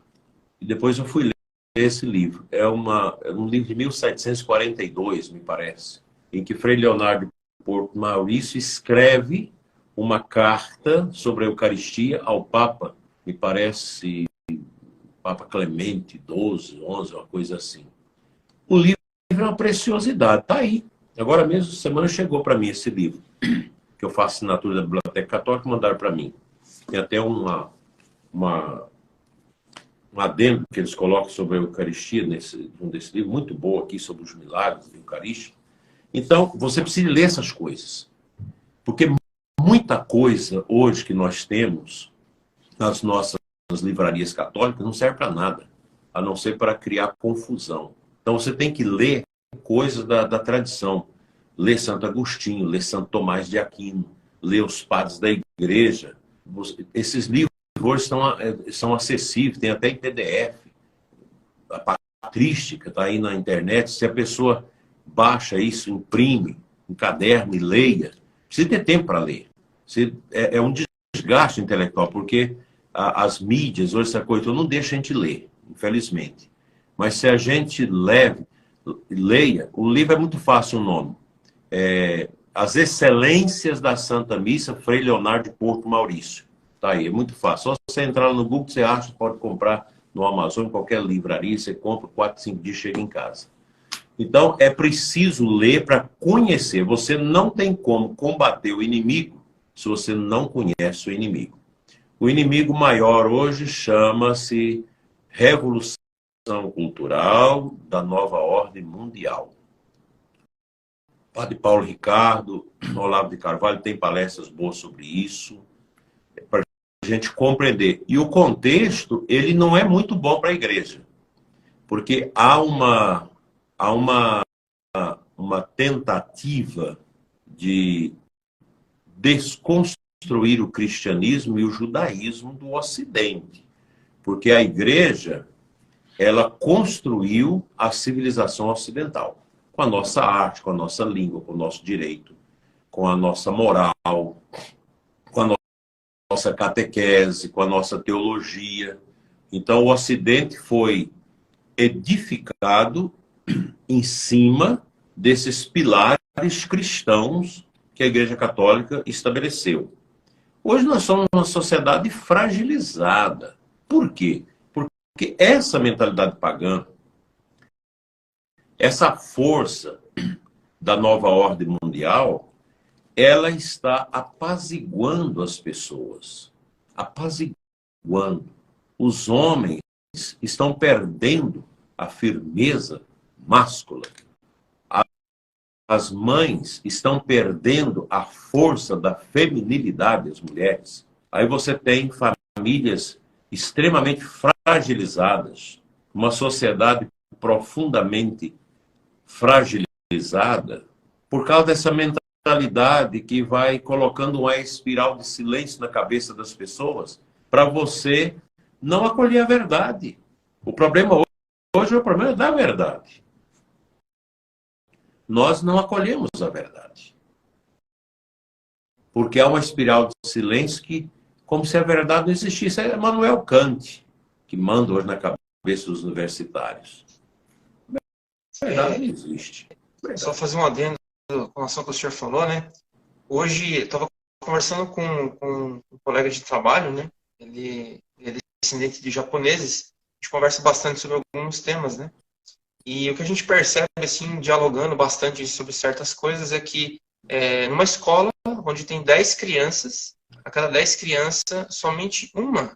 E depois eu fui ler esse livro. É um livro de 1742, me parece, em que Frei Leonardo de Porto Maurício escreve uma carta sobre a Eucaristia ao Papa, me parece, Papa Clemente XII, XI, uma coisa assim. O livro é uma preciosidade, está aí. Agora mesmo, semana chegou para mim esse livro, que eu faço assinatura da Biblioteca Católica, mandaram para mim. Tem até um adendo que eles colocam sobre a Eucaristia, num desse livro, muito bom aqui, sobre os milagres da Eucaristia. Então, você precisa ler essas coisas. Porque muita coisa hoje que nós temos nas nossas livrarias católicas não serve para nada, a não ser para criar confusão. Então, você tem que ler coisas da tradição. Ler Santo Agostinho, ler Santo Tomás de Aquino, ler os padres da igreja. Esses livros hoje são acessíveis, tem até em PDF. A patrística está aí na internet. Se a pessoa baixa isso, imprime um caderno e leia, precisa ter tempo para ler. É um desgaste intelectual, porque as mídias, hoje essa coisa, não deixa a gente ler, infelizmente. Mas se a gente leia, o livro é muito fácil o nome. As Excelências da Santa Missa, Frei Leonardo de Porto Maurício. Tá aí, é muito fácil. Só você entrar no Google, você acha, pode comprar no Amazon, em qualquer livraria, você compra, 4, 5 dias, chega em casa. Então, é preciso ler para conhecer. Você não tem como combater o inimigo se você não conhece o inimigo. O inimigo maior hoje chama-se Revolução Cultural da Nova Ordem Mundial. Padre Paulo Ricardo, Olavo de Carvalho tem palestras boas sobre isso, para a gente compreender. E o contexto, ele não é muito bom para a igreja, porque há uma tentativa de desconstruir o cristianismo e o judaísmo do Ocidente. Porque a igreja, ela construiu a civilização ocidental. Com a nossa arte, com a nossa língua, com o nosso direito, com a nossa moral, com a nossa catequese, com a nossa teologia. Então, o Ocidente foi edificado em cima desses pilares cristãos que a Igreja Católica estabeleceu. Hoje nós somos uma sociedade fragilizada. Por quê? Porque essa mentalidade pagã, essa força da nova ordem mundial, ela está apaziguando as pessoas. Apaziguando. Os homens estão perdendo a firmeza máscula. As mães estão perdendo a força da feminilidade das mulheres. Aí você tem famílias extremamente fragilizadas, uma sociedade profundamente fragilizada por causa dessa mentalidade que vai colocando uma espiral de silêncio na cabeça das pessoas para você não acolher a verdade. O problema hoje é o problema da verdade. Nós não acolhemos a verdade. Porque há uma espiral de silêncio que, como se a verdade não existisse. É Immanuel Kant que manda hoje na cabeça dos universitários. A verdade não existe. Só fazer um adendo com relação ao que o senhor falou, né? Hoje, eu estava conversando com um colega de trabalho, né? Ele é descendente de japoneses. A gente conversa bastante sobre alguns temas, né? E o que a gente percebe, assim, dialogando bastante sobre certas coisas, é que numa escola onde tem 10 crianças, a cada 10 crianças, somente uma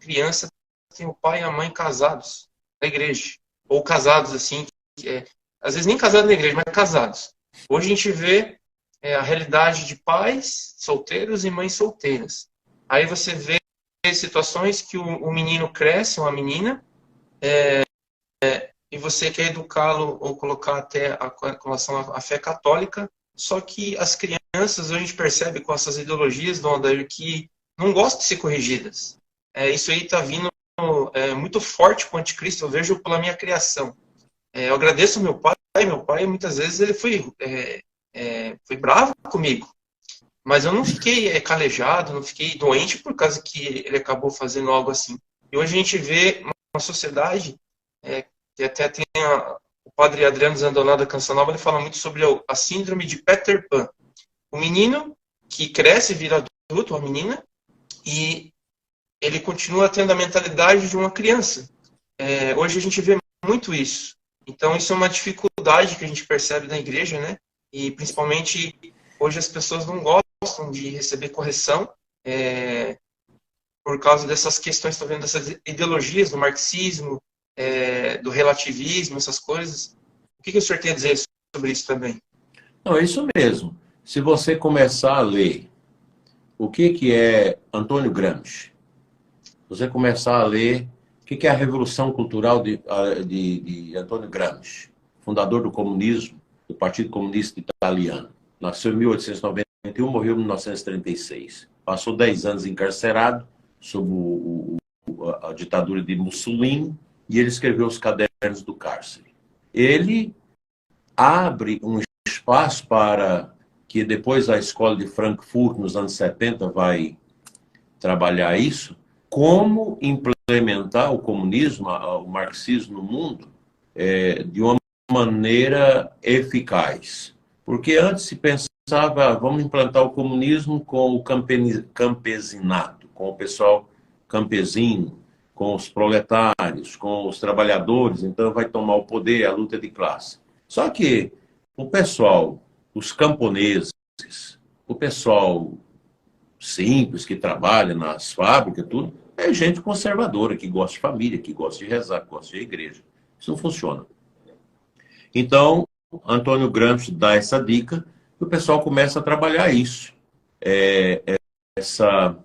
criança tem o pai e a mãe casados na igreja. Ou casados, assim, às vezes nem casados na igreja, mas casados. Hoje a gente vê a realidade de pais solteiros e mães solteiras. Aí você vê situações que o menino cresce, uma menina, e você quer educá-lo ou colocar até com relação à fé católica, só que as crianças, a gente percebe com essas ideologias, Dom Adair, que não gostam de ser corrigidas. Isso aí está vindo muito forte com o anticristo, eu vejo pela minha criação. Eu agradeço ao meu pai muitas vezes ele foi bravo comigo, mas eu não fiquei calejado, não fiquei doente por causa que ele acabou fazendo algo assim. E hoje a gente vê uma sociedade que até tem o padre Adriano Zandonada da Canção Nova, ele fala muito sobre a síndrome de Peter Pan. O menino que cresce, vira adulto, uma menina, e ele continua tendo a mentalidade de uma criança. Hoje a gente vê muito isso. Então isso é uma dificuldade que a gente percebe na igreja, né? E principalmente hoje as pessoas não gostam de receber correção por causa dessas questões, estou vendo dessas ideologias do marxismo, do relativismo, essas coisas. O que o senhor tem a dizer sobre isso também? Não, é isso mesmo. Se você começar a ler o que é Antônio Gramsci, você começar a ler o que é a Revolução Cultural de Antônio Gramsci, fundador do comunismo, do Partido Comunista Italiano. Nasceu em 1891, morreu em 1936. Passou 10 anos encarcerado sob a ditadura de Mussolini, e ele escreveu Os Cadernos do Cárcere. Ele abre um espaço para que depois a escola de Frankfurt, nos anos 70, vai trabalhar isso, como implementar o comunismo, o marxismo no mundo, de uma maneira eficaz. Porque antes se pensava, vamos implantar o comunismo com o campesinato, com o pessoal campesino, com os proletários, com os trabalhadores, então vai tomar o poder, a luta de classe. Só que o pessoal, os camponeses, o pessoal simples que trabalha nas fábricas, tudo, é gente conservadora, que gosta de família, que gosta de rezar, que gosta de igreja. Isso não funciona. Então, Antônio Gramsci dá essa dica e o pessoal começa a trabalhar isso. Essa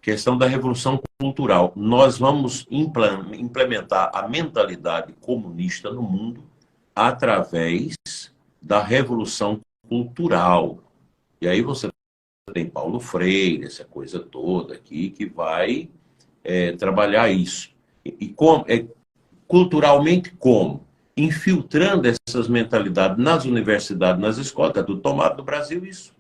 questão da revolução cultural. Nós vamos implementar a mentalidade comunista no mundo através da revolução cultural. E aí você tem Paulo Freire, essa coisa toda aqui, que vai trabalhar isso. E culturalmente como? Infiltrando essas mentalidades nas universidades, nas escolas, está tudo tomado no Brasil isso.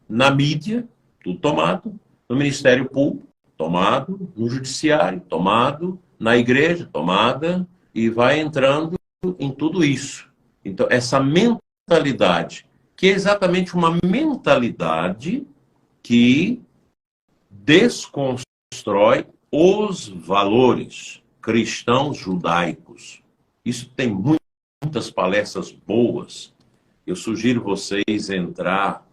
Na mídia, tudo tomado. No Ministério Público, tomado. No Judiciário, tomado. Na igreja, tomada. E vai entrando em tudo isso. Então, essa mentalidade, que é exatamente uma mentalidade que desconstrói os valores cristãos judaicos. Isso tem muitas palestras boas. Eu sugiro vocês entrar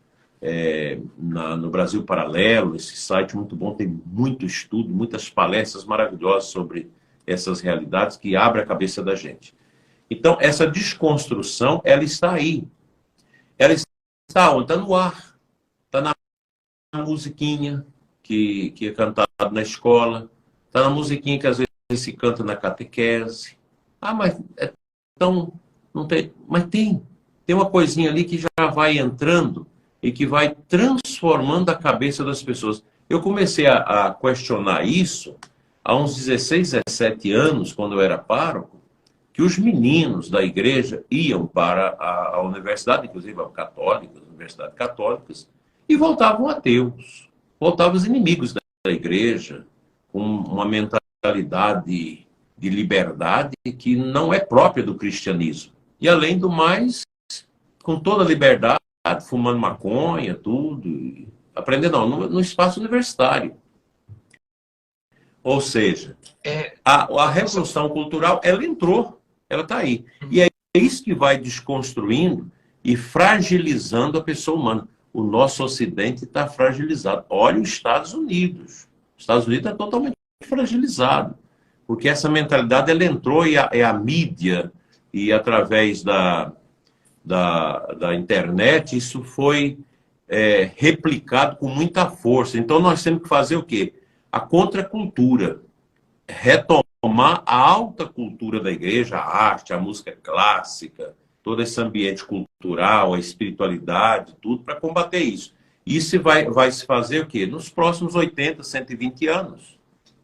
no Brasil Paralelo, esse site muito bom, tem muito estudo, muitas palestras maravilhosas sobre essas realidades que abrem a cabeça da gente. Então, essa desconstrução, ela está aí. Ela está onde? Está no ar. Está na musiquinha que é cantada na escola. Está na musiquinha que às vezes se canta na catequese. Ah, mas é tão... Não tem... Mas tem uma coisinha ali que já vai entrando e que vai transformando a cabeça das pessoas. Eu comecei a questionar isso há uns 16, 17 anos, quando eu era pároco, que os meninos da igreja iam para a universidade, inclusive a católica, universidades católicas, e voltavam ateus, voltavam os inimigos da igreja, com uma mentalidade de liberdade que não é própria do cristianismo. E, além do mais, com toda a liberdade, fumando maconha, tudo, aprendendo no espaço universitário. Ou seja, a revolução cultural, ela entrou, ela está aí. E é isso que vai desconstruindo e fragilizando a pessoa humana. O nosso Ocidente está fragilizado. Olha os Estados Unidos. Os Estados Unidos está totalmente fragilizado. Porque essa mentalidade, ela entrou e a mídia, e através da internet, isso foi replicado com muita força. Então, nós temos que fazer o quê? A contracultura. Retomar a alta cultura da igreja, a arte, a música clássica, todo esse ambiente cultural, a espiritualidade, tudo, para combater isso. Isso vai se fazer o quê? Nos próximos 80, 120 anos.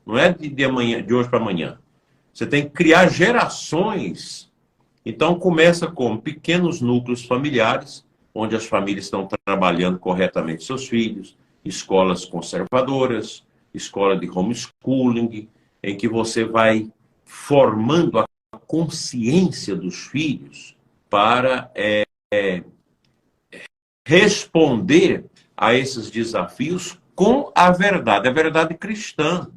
Não é de hoje para amanhã. Você tem que criar gerações. Então, começa com pequenos núcleos familiares, onde as famílias estão trabalhando corretamente seus filhos, escolas conservadoras, escola de homeschooling, em que você vai formando a consciência dos filhos para responder a esses desafios com a verdade cristã.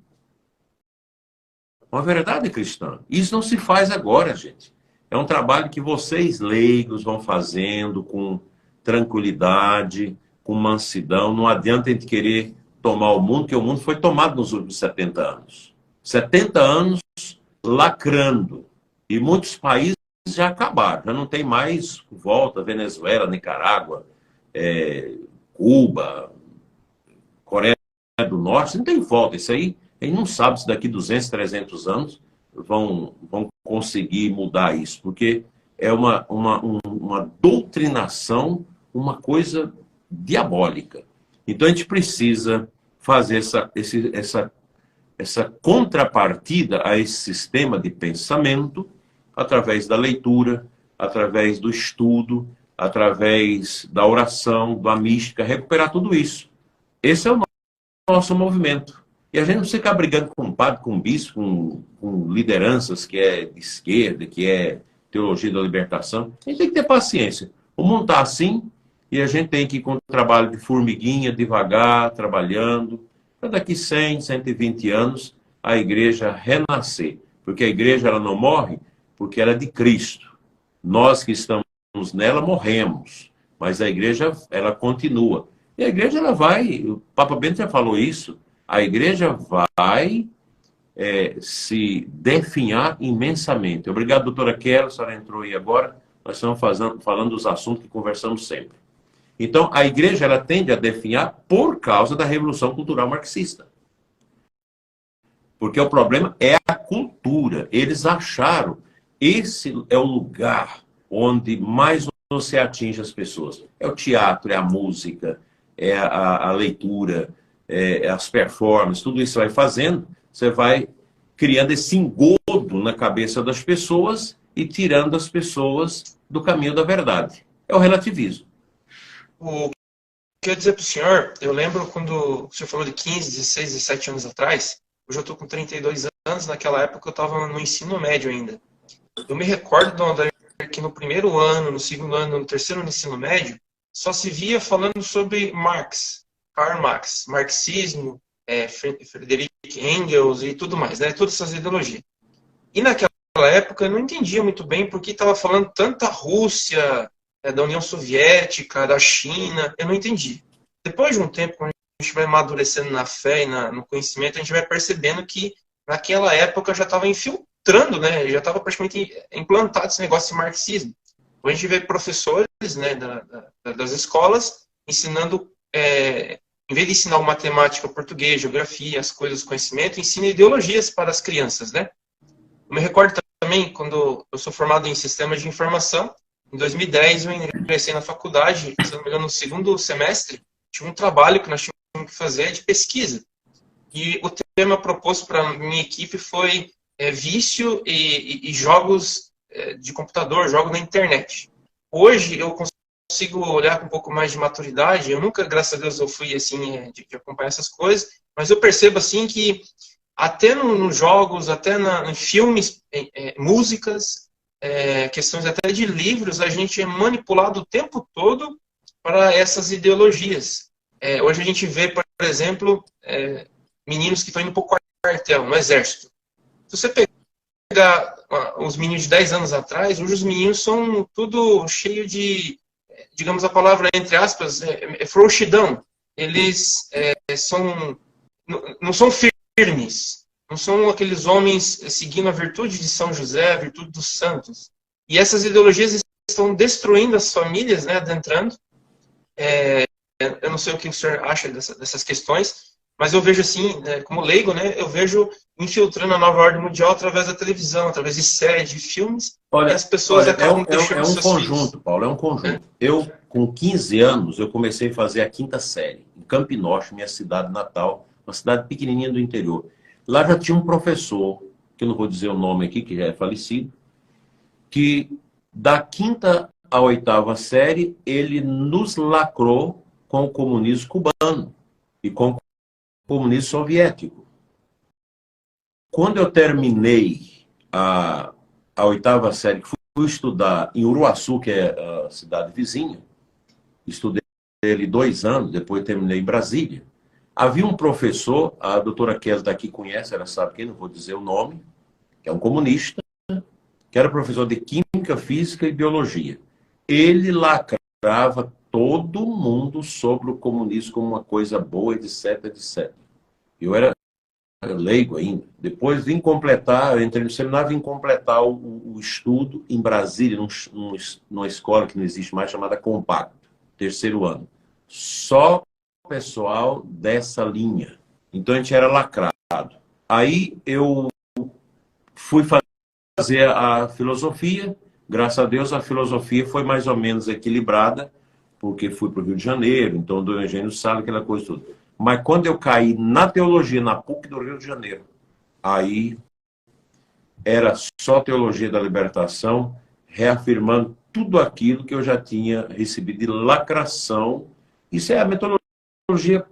Uma verdade cristã. Isso não se faz agora, gente. É um trabalho que vocês, leigos, vão fazendo com tranquilidade, com mansidão. Não adianta a gente querer tomar o mundo, porque o mundo foi tomado nos últimos 70 anos. 70 anos lacrando. E muitos países já acabaram. Já não tem mais volta. Venezuela, Nicarágua, Cuba, Coreia do Norte. Não tem volta. Isso aí, a gente não sabe se daqui 200, 300 anos vão conseguir mudar isso. Porque é uma doutrinação, uma coisa diabólica. Então, a gente precisa fazer essa contrapartida a esse sistema de pensamento através da leitura, através do estudo, através da oração, da mística, recuperar tudo isso. Esse é o nosso movimento. E a gente não precisa ficar brigando com padre, com bispo, com lideranças que é de esquerda, que é teologia da libertação. A gente tem que ter paciência. O mundo está assim, e a gente tem que ir com o trabalho de formiguinha, devagar, trabalhando, para daqui 100, 120 anos, a igreja renascer. Porque a igreja ela não morre porque ela é de Cristo. Nós que estamos nela morremos, mas a igreja ela continua. E a igreja ela vai, o Papa Bento já falou isso, a igreja vai se definhar imensamente. Obrigado, doutora Kelly, a senhora entrou aí agora. Nós estamos falando dos assuntos que conversamos sempre. Então, a igreja ela tende a definhar por causa da Revolução Cultural Marxista. Porque o problema é a cultura. Eles acharam esse é o lugar onde mais você atinge as pessoas. É o teatro, é a música, é a leitura, as performances, tudo isso você vai fazendo, você vai criando esse engodo na cabeça das pessoas e tirando as pessoas do caminho da verdade. É o relativismo. O que eu ia dizer para o senhor, eu lembro quando o senhor falou de 15, 16, 17 anos atrás, hoje eu estou com 32 anos, naquela época eu estava no ensino médio ainda. Eu me recordo, Dona Odair, que no primeiro ano, no segundo ano, no terceiro ano do ensino médio, só se via falando sobre Marx, Karl Marx, marxismo, Friedrich Engels e tudo mais, né? Todas essas ideologias. E naquela época eu não entendia muito bem porque estava falando tanta Rússia, da União Soviética, da China, eu não entendi. Depois de um tempo, quando a gente vai amadurecendo na fé e no conhecimento, a gente vai percebendo que naquela época já estava infiltrando, né? Já estava praticamente implantado esse negócio de marxismo. Então, a gente vê professores, né, das escolas ensinando, em vez de ensinar matemática, português, geografia, as coisas, conhecimento, ensina ideologias para as crianças, né? Eu me recordo também, quando eu sou formado em sistemas de informação, em 2010 eu ingressei na faculdade, se não me engano, no segundo semestre, tinha um trabalho que nós tínhamos que fazer de pesquisa. E o tema proposto para a minha equipe foi vício e jogos de computador, jogos na internet. Hoje eu consigo olhar com um pouco mais de maturidade, eu nunca, graças a Deus, eu fui assim, de acompanhar essas coisas, mas eu percebo assim que até nos jogos, até em filmes, músicas, questões até de livros, a gente é manipulado o tempo todo para essas ideologias. Hoje a gente vê, por exemplo, meninos que estão indo para o quartel, no exército. Se você pegar os meninos de 10 anos atrás, hoje os meninos são tudo cheio de, digamos a palavra entre aspas, frouxidão. Eles não são firmes. Não são aqueles homens seguindo a virtude de São José, a virtude dos santos. E essas ideologias estão destruindo as famílias, né, adentrando. Eu não sei o que o senhor acha dessas questões, mas eu vejo assim, como leigo, né, eu vejo infiltrando a nova ordem mundial através da televisão, através de séries, de filmes, Olha, e as pessoas acabam deixando um seus conjunto, filhos. Paulo, é um conjunto. Eu, com 15 anos, eu comecei a fazer a quinta série, em Campinoche, minha cidade natal, uma cidade pequenininha do interior. Lá já tinha um professor, que eu não vou dizer o nome aqui, que já é falecido, que da quinta à oitava série, ele nos lacrou com o comunismo cubano e com o comunismo soviético. Quando eu terminei a oitava série, que fui estudar em Uruaçu, que é a cidade vizinha, estudei ele 2 anos, depois terminei em Brasília. Havia um professor, a doutora Kes daqui conhece, ela sabe quem, não vou dizer o nome, que é um comunista, que era professor de Química, Física e Biologia. Ele lacrava todo mundo sobre o comunismo como uma coisa boa, etc, etc. Eu era leigo ainda. Depois vim completar, eu entrei no seminário, vim completar o estudo em Brasília, numa escola que não existe mais, chamada Compacto, terceiro ano. Só pessoal dessa linha. Então a gente era lacrado. Aí eu fui fazer a filosofia. Graças a Deus a filosofia foi mais ou menos equilibrada, porque fui para o Rio de Janeiro, então do Eugênio Sala, aquela coisa toda. Mas quando eu caí na teologia, na PUC do Rio de Janeiro, aí era só teologia da libertação, reafirmando tudo aquilo que eu já tinha recebido de lacração. Isso é a metodologia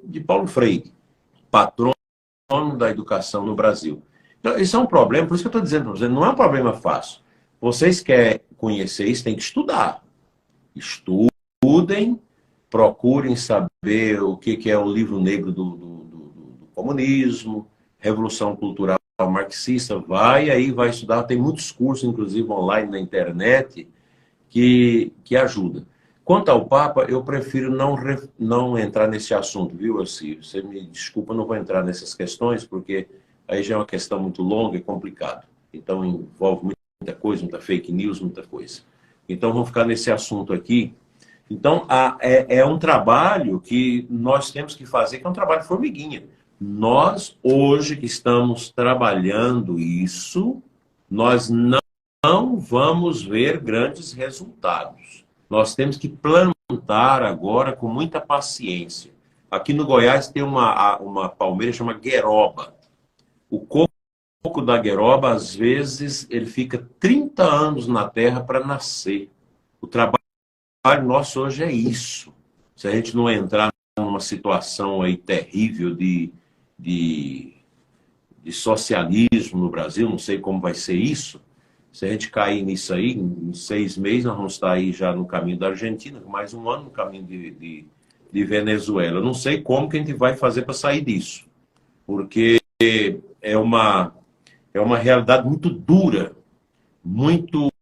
de Paulo Freire, patrono da educação no Brasil. Então, isso é um problema, por isso que eu estou dizendo para vocês, não é um problema fácil. Vocês querem conhecer isso, tem que estudar. Estudem, procurem saber o que é o livro negro do comunismo, Revolução Cultural Marxista, vai estudar, tem muitos cursos, inclusive online na internet, que ajudam. Quanto ao Papa, eu prefiro não entrar nesse assunto, viu, Alcir? Você me desculpa, não vou entrar nessas questões, porque aí já é uma questão muito longa e complicada. Então, envolve muita coisa, muita fake news, muita coisa. Então, vamos ficar nesse assunto aqui. Então, é um trabalho que nós temos que fazer, que é um trabalho formiguinha. Nós, hoje, que estamos trabalhando isso, nós não vamos ver grandes resultados. Nós temos que plantar agora com muita paciência. Aqui no Goiás tem uma palmeira chamada gueroba. O coco coco da gueroba, às vezes, ele fica 30 anos na terra para nascer. O trabalho nosso hoje é isso. Se a gente não entrar numa situação aí terrível de, de socialismo no Brasil, não sei como vai ser isso, se a gente cair nisso aí, em 6 meses, nós vamos estar aí já no caminho da Argentina, mais um ano no caminho de Venezuela. Eu não sei como que a gente vai fazer para sair disso, porque é uma realidade muito dura, muito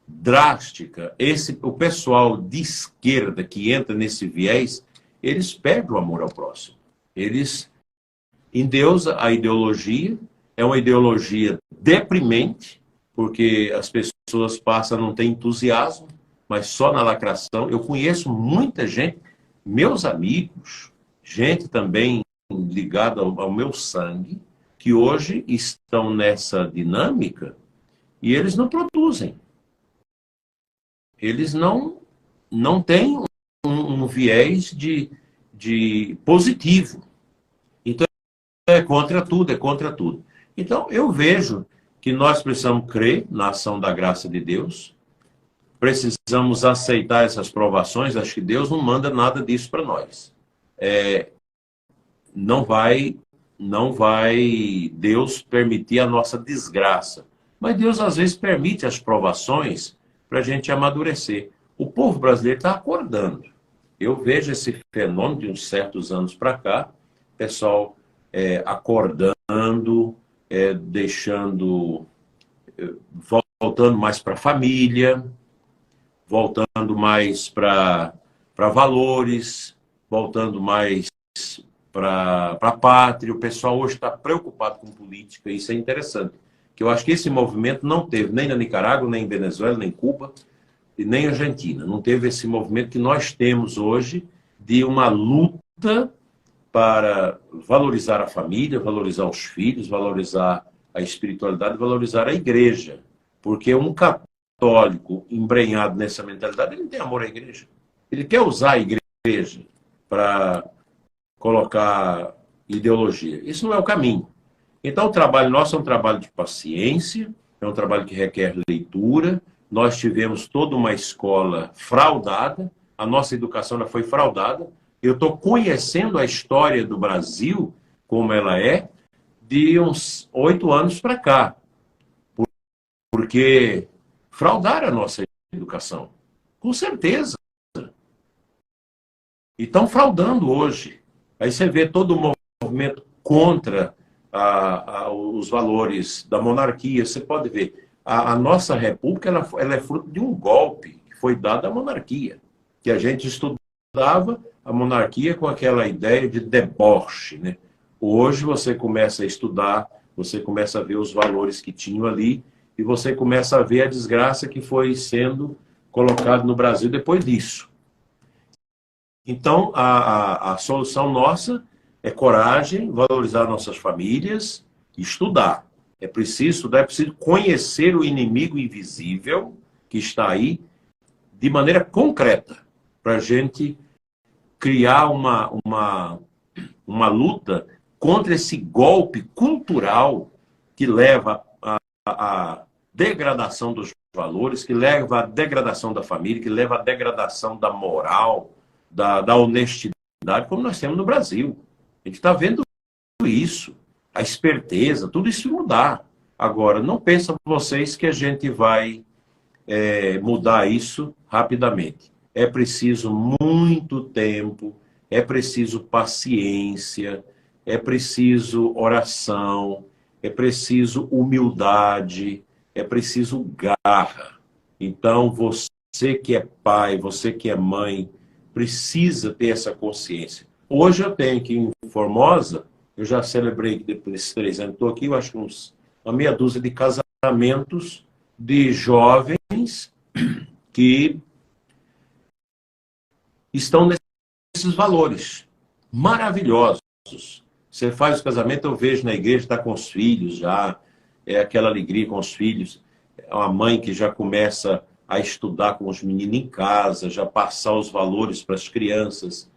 drástica. O pessoal de esquerda que entra nesse viés, eles perdem o amor ao próximo. Eles endeusa a ideologia, é uma ideologia deprimente, porque as pessoas passam a não ter entusiasmo, mas só na lacração. Eu conheço muita gente, meus amigos, gente também ligada ao meu sangue, que hoje estão nessa dinâmica e eles não produzem. Eles não têm um viés de positivo. Então, é contra tudo, é contra tudo. Então, eu vejo que nós precisamos crer na ação da graça de Deus, precisamos aceitar essas provações. Acho que Deus não manda nada disso para nós. Não vai Deus permitir a nossa desgraça. Mas Deus, às vezes, permite as provações para a gente amadurecer. O povo brasileiro está acordando. Eu vejo esse fenômeno de uns certos anos para cá, pessoal acordando, deixando, voltando mais para a família, voltando mais para valores, voltando mais para a pátria. O pessoal hoje está preocupado com política, isso é interessante. Que eu acho que esse movimento não teve nem na Nicarágua, nem em Venezuela, nem em Cuba, e nem Argentina. Não teve esse movimento que nós temos hoje de uma luta para valorizar a família, valorizar os filhos, valorizar a espiritualidade, valorizar a igreja. Porque um católico embrenhado nessa mentalidade, ele não tem amor à igreja. Ele quer usar a igreja para colocar ideologia. Isso não é o caminho. Então, o trabalho nosso é um trabalho de paciência, é um trabalho que requer leitura. Nós tivemos toda uma escola fraudada, a nossa educação já foi fraudada. Eu estou conhecendo a história do Brasil, como ela é, de uns 8 anos para cá. Porque fraudaram a nossa educação, com certeza. E estão fraudando hoje. Aí você vê todo o movimento contra os valores da monarquia. Você pode ver, a nossa república ela é fruto de um golpe que foi dado à monarquia, que a gente estudava a monarquia com aquela ideia de deboche, né? Hoje você começa a estudar, você começa a ver os valores que tinham ali e você começa a ver a desgraça que foi sendo colocada no Brasil depois disso. Então, a solução nossa é coragem, valorizar nossas famílias, estudar. É preciso conhecer o inimigo invisível que está aí de maneira concreta, para a gente criar uma luta contra esse golpe cultural que leva à degradação dos valores, que leva à degradação da família, que leva à degradação da moral, da honestidade, como nós temos no Brasil. A gente está vendo isso, a esperteza, tudo isso mudar. Agora, não pensam vocês que a gente vai mudar isso rapidamente. É preciso muito tempo, é preciso paciência, é preciso oração, é preciso humildade, é preciso garra. Então, você que é pai, você que é mãe, precisa ter essa consciência. Hoje eu tenho aqui em Formosa, eu já celebrei, depois desses 3 anos, estou aqui, eu acho que uma meia dúzia de casamentos de jovens que estão nesses valores maravilhosos. Você faz o casamento, eu vejo na igreja, está com os filhos já, é aquela alegria com os filhos, é uma mãe que já começa a estudar com os meninos em casa, já passar os valores para as crianças,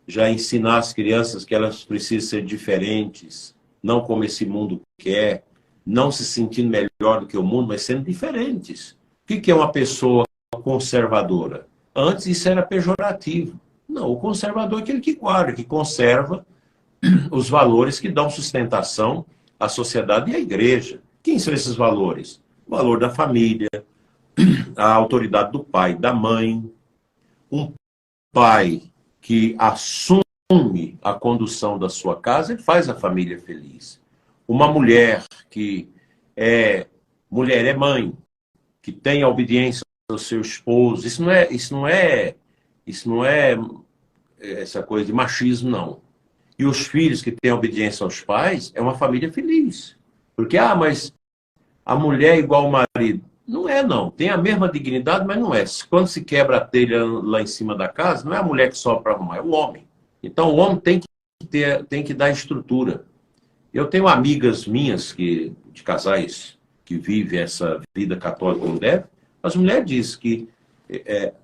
já ensinar as crianças que elas precisam ser diferentes, não como esse mundo quer. não se sentindo melhor do que o mundo, mas sendo diferentes. O que é uma pessoa conservadora? Antes isso era pejorativo. Não, o conservador é aquele que guarda, que conserva os valores que dão sustentação à sociedade e à igreja. Quem são esses valores? O valor da família, a autoridade do pai, da mãe, um pai que assume a condução da sua casa e faz a família feliz. Uma mulher que é mãe, que tem a obediência ao seu esposo. Isso não é essa coisa de machismo, não. E os filhos que têm obediência aos pais é uma família feliz. Porque, mas a mulher é igual ao marido. Não é, não. Tem a mesma dignidade, mas não é. Quando se quebra a telha lá em cima da casa, não é a mulher que sobe para arrumar, é o homem. Então, o homem tem que dar estrutura. Eu tenho amigas minhas, de casais que vivem essa vida católica como deve, as mulheres dizem que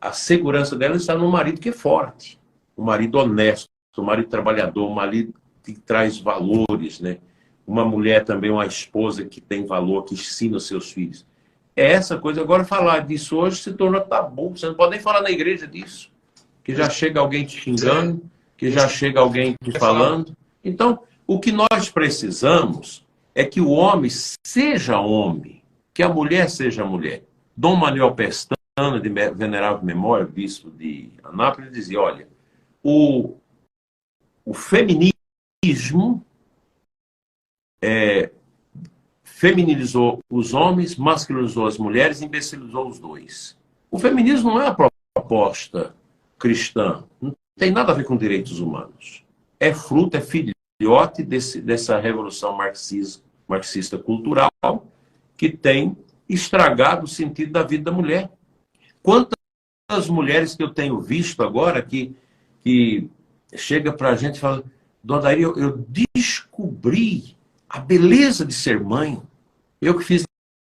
a segurança delas está no marido que é forte, um marido honesto, um marido trabalhador, um marido que traz valores, né? Uma mulher também, uma esposa que tem valor, que ensina os seus filhos. É essa coisa. Agora, falar disso hoje se tornou tabu. Você não pode nem falar na igreja disso. Que já chega alguém te xingando, que já chega alguém te falando. Então, o que nós precisamos é que o homem seja homem, que a mulher seja mulher. Dom Manuel Pestana, de venerável memória, bispo de Anápolis, dizia, olha, o feminismo feminilizou os homens, masculinizou as mulheres e imbecilizou os dois. O feminismo não é uma proposta cristã, não tem nada a ver com direitos humanos. É fruto, é filhote dessa revolução marxista cultural que tem estragado o sentido da vida da mulher. Quantas mulheres que eu tenho visto agora que chega para a gente e fala, Dona Daíra, eu descobri a beleza de ser mãe. Eu que fiz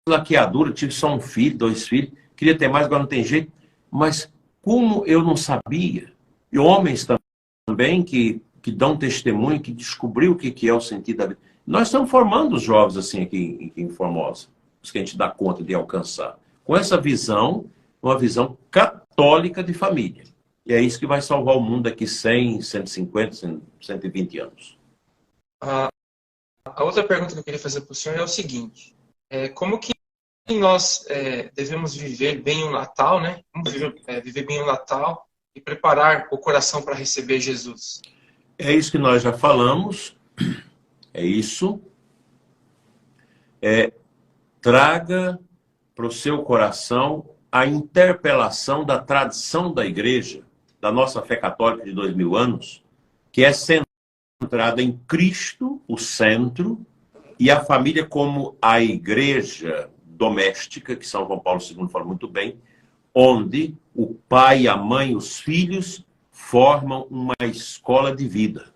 laqueadura, tive só um filho, 2 filhos, queria ter mais, agora não tem jeito. Mas como eu não sabia, e homens também que dão testemunho, que descobriu o que é o sentido da vida. Nós estamos formando os jovens assim aqui em Formosa, os que a gente dá conta de alcançar, com essa visão, uma visão católica de família. E é isso que vai salvar o mundo daqui 100, 150, 120 anos. A outra pergunta que eu queria fazer para o senhor é o seguinte: como que nós devemos viver bem o Natal, né? Como viver bem o Natal e preparar o coração para receber Jesus? É isso que nós já falamos. É isso. Traga para o seu coração a interpelação da tradição da igreja, da nossa fé católica de 2000 anos, que é centrada em Cristo, o centro, e a família como a igreja doméstica, que São João Paulo II fala muito bem, onde o pai, a mãe, os filhos formam uma escola de vida.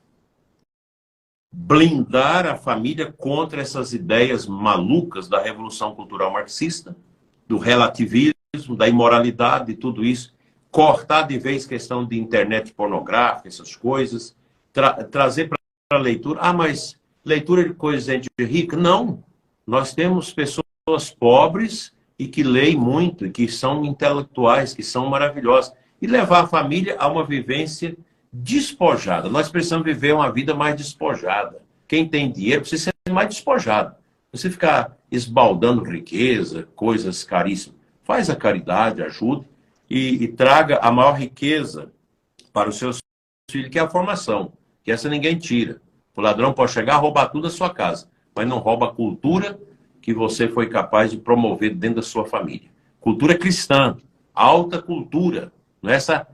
Blindar a família contra essas ideias malucas da revolução cultural marxista, do relativismo, da imoralidade, tudo isso. Cortar de vez questão de internet pornográfica, essas coisas. Trazer para a leitura. Mas leitura de coisas de gente rica? Não. Nós temos pessoas pobres e que leem muito, e que são intelectuais, que são maravilhosas. E levar a família a uma vivência despojada. Nós precisamos viver uma vida mais despojada. Quem tem dinheiro precisa ser mais despojado. Você ficar esbaldando riqueza, coisas caríssimas. Faz a caridade, ajude e traga a maior riqueza para os seus filhos, que é a formação. Que essa ninguém tira. O ladrão pode chegar a roubar tudo da sua casa, mas não rouba a cultura que você foi capaz de promover dentro da sua família. Cultura cristã, alta cultura, não é essa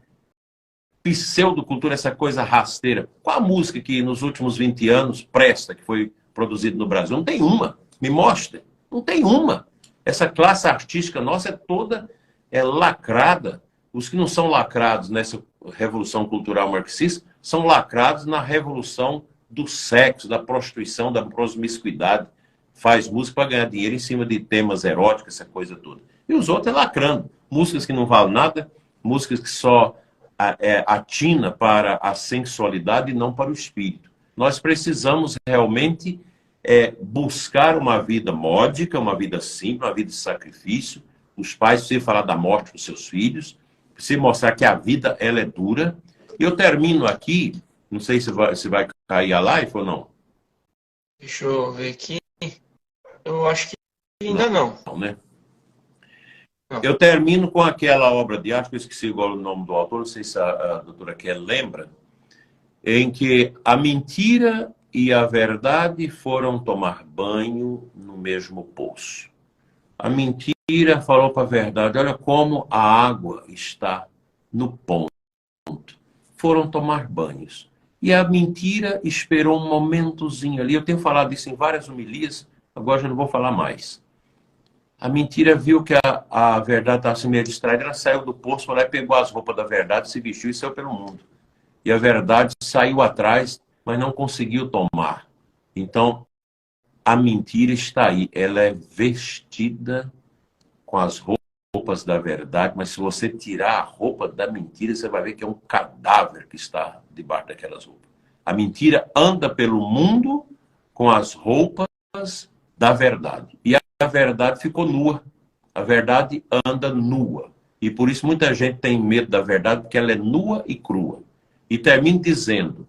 pseudocultura, essa coisa rasteira. Qual a música que nos últimos 20 anos presta, que foi produzida no Brasil? Não tem uma. Me mostre. Não tem uma. Essa classe artística nossa é toda lacrada. Os que não são lacrados nessa revolução cultural marxista são lacrados na revolução do sexo, da prostituição, da promiscuidade. Faz música para ganhar dinheiro em cima de temas eróticos, essa coisa toda. E os outros lacrando. Músicas que não valem nada, músicas que só atina para a sensualidade e não para o espírito. Nós precisamos realmente é buscar uma vida módica, uma vida simples, uma vida de sacrifício. Os pais precisam falar da morte dos seus filhos, precisam mostrar que a vida ela é dura. E eu termino aqui, não sei se vai cair a live ou não. Deixa eu ver aqui. Eu acho que ainda não. Não, né? Não. Eu termino com aquela obra de arte, que eu esqueci agora o nome do autor, não sei se a doutora Kelly lembra, em que a mentira e a verdade foram tomar banho no mesmo poço. A mentira falou para a verdade, olha como a água está no ponto. Foram tomar banhos. E a mentira esperou um momentozinho ali. Eu tenho falado isso em várias homilias, agora já não vou falar mais. A mentira viu que a verdade estava assim meio distraída, ela saiu do poço, foi lá e pegou as roupas da verdade, se vestiu e saiu pelo mundo. E a verdade saiu atrás, mas não conseguiu tomar. Então, a mentira está aí. Ela é vestida com as roupas da verdade, mas se você tirar a roupa da mentira, você vai ver que é um cadáver que está debaixo daquelas roupas. A mentira anda pelo mundo com as roupas da verdade. E a verdade ficou nua. A verdade anda nua. E por isso muita gente tem medo da verdade, porque ela é nua e crua. E termino dizendo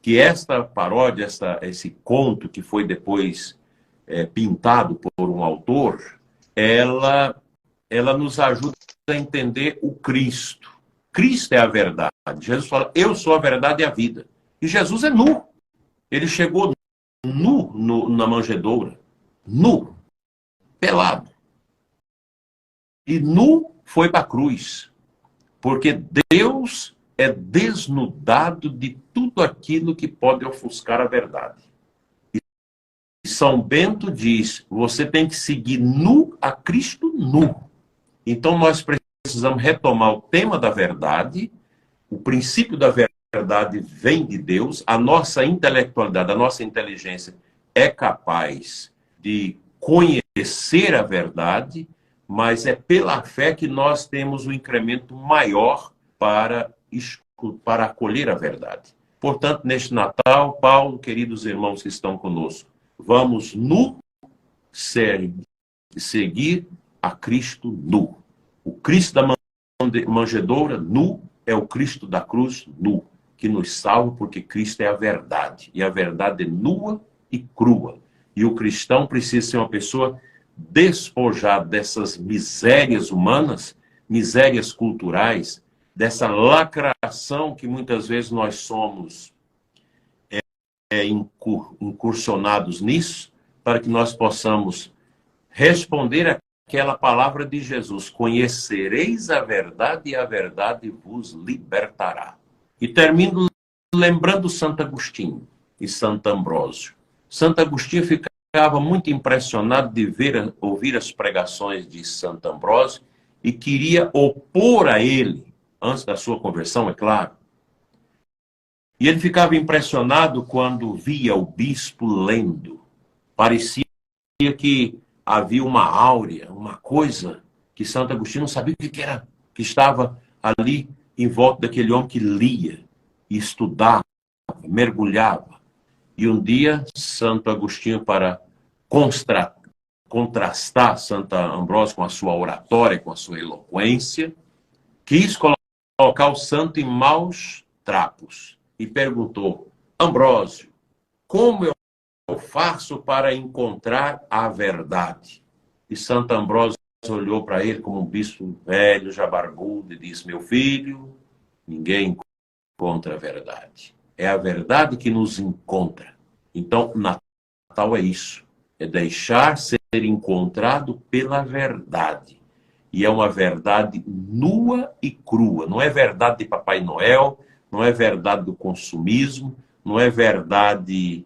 que esta paródia, esse conto que foi depois pintado por um autor, ela nos ajuda a entender o Cristo. Cristo é a verdade. Jesus fala, eu sou a verdade e a vida. E Jesus é nu. Ele chegou nu na manjedoura. Nu. Pelado. E nu foi para a cruz. Porque Deus é desnudado de tudo aquilo que pode ofuscar a verdade. E São Bento diz, você tem que seguir nu a Cristo nu. Então nós precisamos retomar o tema da verdade, o princípio da verdade vem de Deus, a nossa intelectualidade, a nossa inteligência é capaz de conhecer a verdade, mas é pela fé que nós temos um incremento maior para acolher a verdade. Portanto, neste Natal, Paulo, queridos irmãos que estão conosco, vamos seguir a Cristo nu. O Cristo da manjedoura nu é o Cristo da cruz nu, que nos salva porque Cristo é a verdade. E a verdade é nua e crua. E o cristão precisa ser uma pessoa despojada dessas misérias humanas, misérias culturais, dessa lacração que muitas vezes nós somos incursionados nisso, para que nós possamos responder aquela palavra de Jesus, conhecereis a verdade e a verdade vos libertará. E termino lembrando Santo Agostinho e Santo Ambrósio. Santo Agostinho ficava muito impressionado de ouvir as pregações de Santo Ambrósio e queria opor a ele, antes da sua conversão, é claro. E ele ficava impressionado quando via o bispo lendo. Parecia que havia uma áurea, uma coisa que Santo Agostinho não sabia o que era, que estava ali em volta daquele homem que lia, estudava, mergulhava. E um dia, Santo Agostinho, para contrastar Santo Ambrósio com a sua oratória, com a sua eloquência, quis colocar o santo em maus trapos e perguntou, Ambrósio, como eu faço para encontrar a verdade? E Santo Ambrósio olhou para ele como um bispo velho, já barbudo, e disse, meu filho, ninguém encontra a verdade. É a verdade que nos encontra. Então, Natal é isso. É deixar ser encontrado pela verdade. E é uma verdade nua e crua. Não é verdade de Papai Noel, não é verdade do consumismo, não é verdade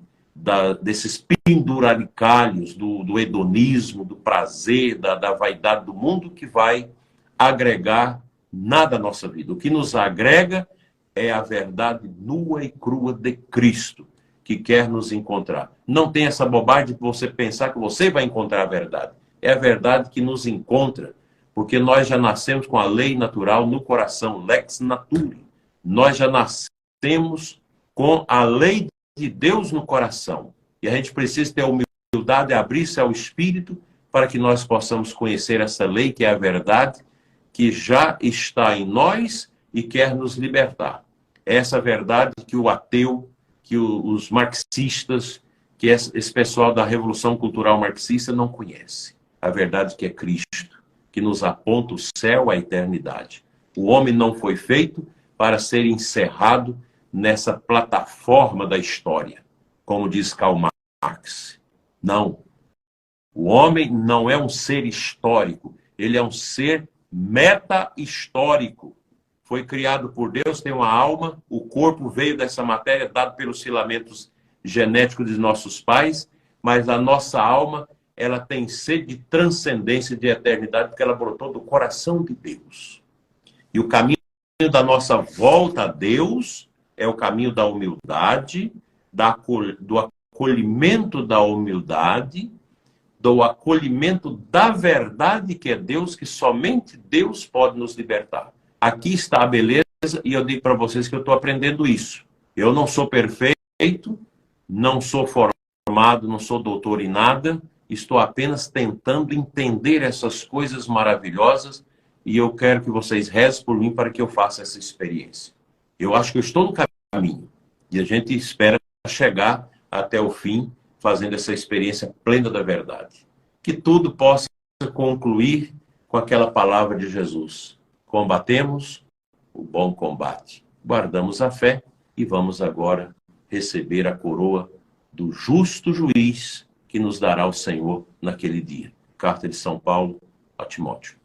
desses penduricalhos do hedonismo, do prazer, da vaidade do mundo que vai agregar nada à nossa vida. O que nos agrega é a verdade nua e crua de Cristo, que quer nos encontrar. Não tem essa bobagem de você pensar que você vai encontrar a verdade. É a verdade que nos encontra, porque nós já nascemos com a lei natural no coração, lex naturae. Nós já nascemos com a lei de Deus no coração. E a gente precisa ter a humildade é abrir-se ao Espírito para que nós possamos conhecer essa lei que é a verdade, que já está em nós e quer nos libertar. Essa verdade que o ateu, que os marxistas, que esse pessoal da Revolução Cultural Marxista não conhece. A verdade que é Cristo, que nos aponta o céu, a eternidade. O homem não foi feito para ser encerrado nessa plataforma da história, como diz Karl Marx. Não. O homem não é um ser histórico, ele é um ser meta-histórico. Foi criado por Deus, tem uma alma, o corpo veio dessa matéria, dado pelos filamentos genéticos de nossos pais, mas a nossa alma, ela tem sede de transcendência, de eternidade, porque ela brotou do coração de Deus. E o caminho da nossa volta a Deus é o caminho da humildade, do acolhimento da humildade, do acolhimento da verdade que é Deus, que somente Deus pode nos libertar. Aqui está a beleza, e eu digo para vocês que eu estou aprendendo isso. Eu não sou perfeito, não sou formado, não sou doutor em nada, estou apenas tentando entender essas coisas maravilhosas, e eu quero que vocês rezem por mim para que eu faça essa experiência. Eu acho que eu estou no caminho, e a gente espera chegar até o fim, fazendo essa experiência plena da verdade. Que tudo possa concluir com aquela palavra de Jesus. Combatemos o bom combate. Guardamos a fé e vamos agora receber a coroa do justo juiz que nos dará o Senhor naquele dia. Carta de São Paulo a Timóteo.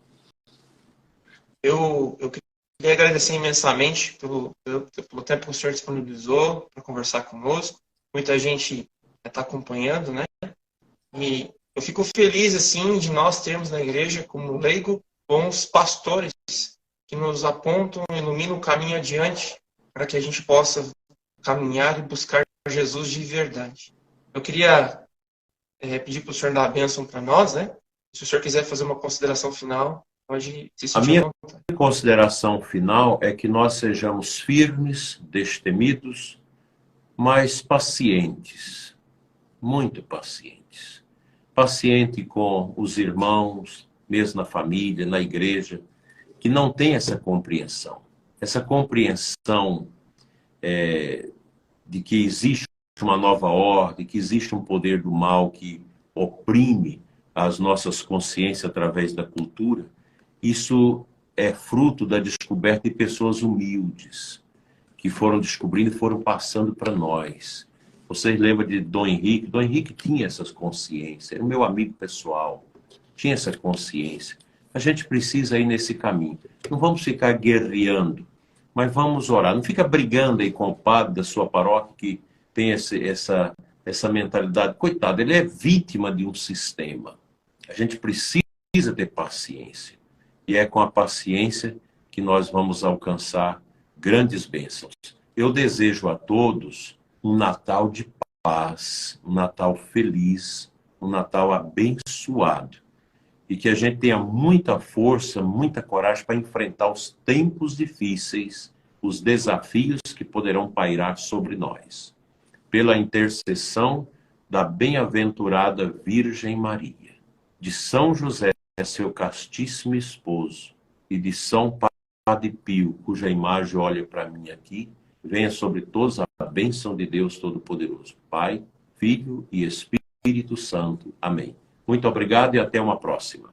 Eu queria agradecer imensamente pelo tempo que o senhor disponibilizou para conversar conosco. Muita gente está acompanhando, né? E eu fico feliz, assim, de nós termos na igreja, como leigo, bons pastores que nos apontam, iluminam o caminho adiante para que a gente possa caminhar e buscar Jesus de verdade. Eu queria pedir para o senhor dar a bênção para nós, né? Se o senhor quiser fazer uma consideração final, pode se sentir A minha à vontade. consideração final é que nós sejamos firmes, destemidos, mas pacientes, muito pacientes. Paciente com os irmãos, mesmo na família, na igreja, que não tem essa compreensão. Essa compreensão de que existe uma nova ordem, que existe um poder do mal que oprime as nossas consciências através da cultura, isso é fruto da descoberta de pessoas humildes, que foram descobrindo e foram passando para nós. Vocês lembram de Dom Henrique? Dom Henrique tinha essas consciências, era o meu amigo pessoal, tinha essa consciência. A gente precisa ir nesse caminho. Não vamos ficar guerreando, mas vamos orar. Não fica brigando aí com o padre da sua paróquia que tem essa mentalidade. Coitado, ele é vítima de um sistema. A gente precisa ter paciência. E é com a paciência que nós vamos alcançar grandes bênçãos. Eu desejo a todos um Natal de paz, um Natal feliz, um Natal abençoado. E que a gente tenha muita força, muita coragem para enfrentar os tempos difíceis, os desafios que poderão pairar sobre nós. Pela intercessão da bem-aventurada Virgem Maria, de São José, seu castíssimo esposo, e de São Padre Pio, cuja imagem olha para mim aqui, venha sobre todos a bênção de Deus Todo-Poderoso, Pai, Filho e Espírito Santo. Amém. Muito obrigado e até uma próxima.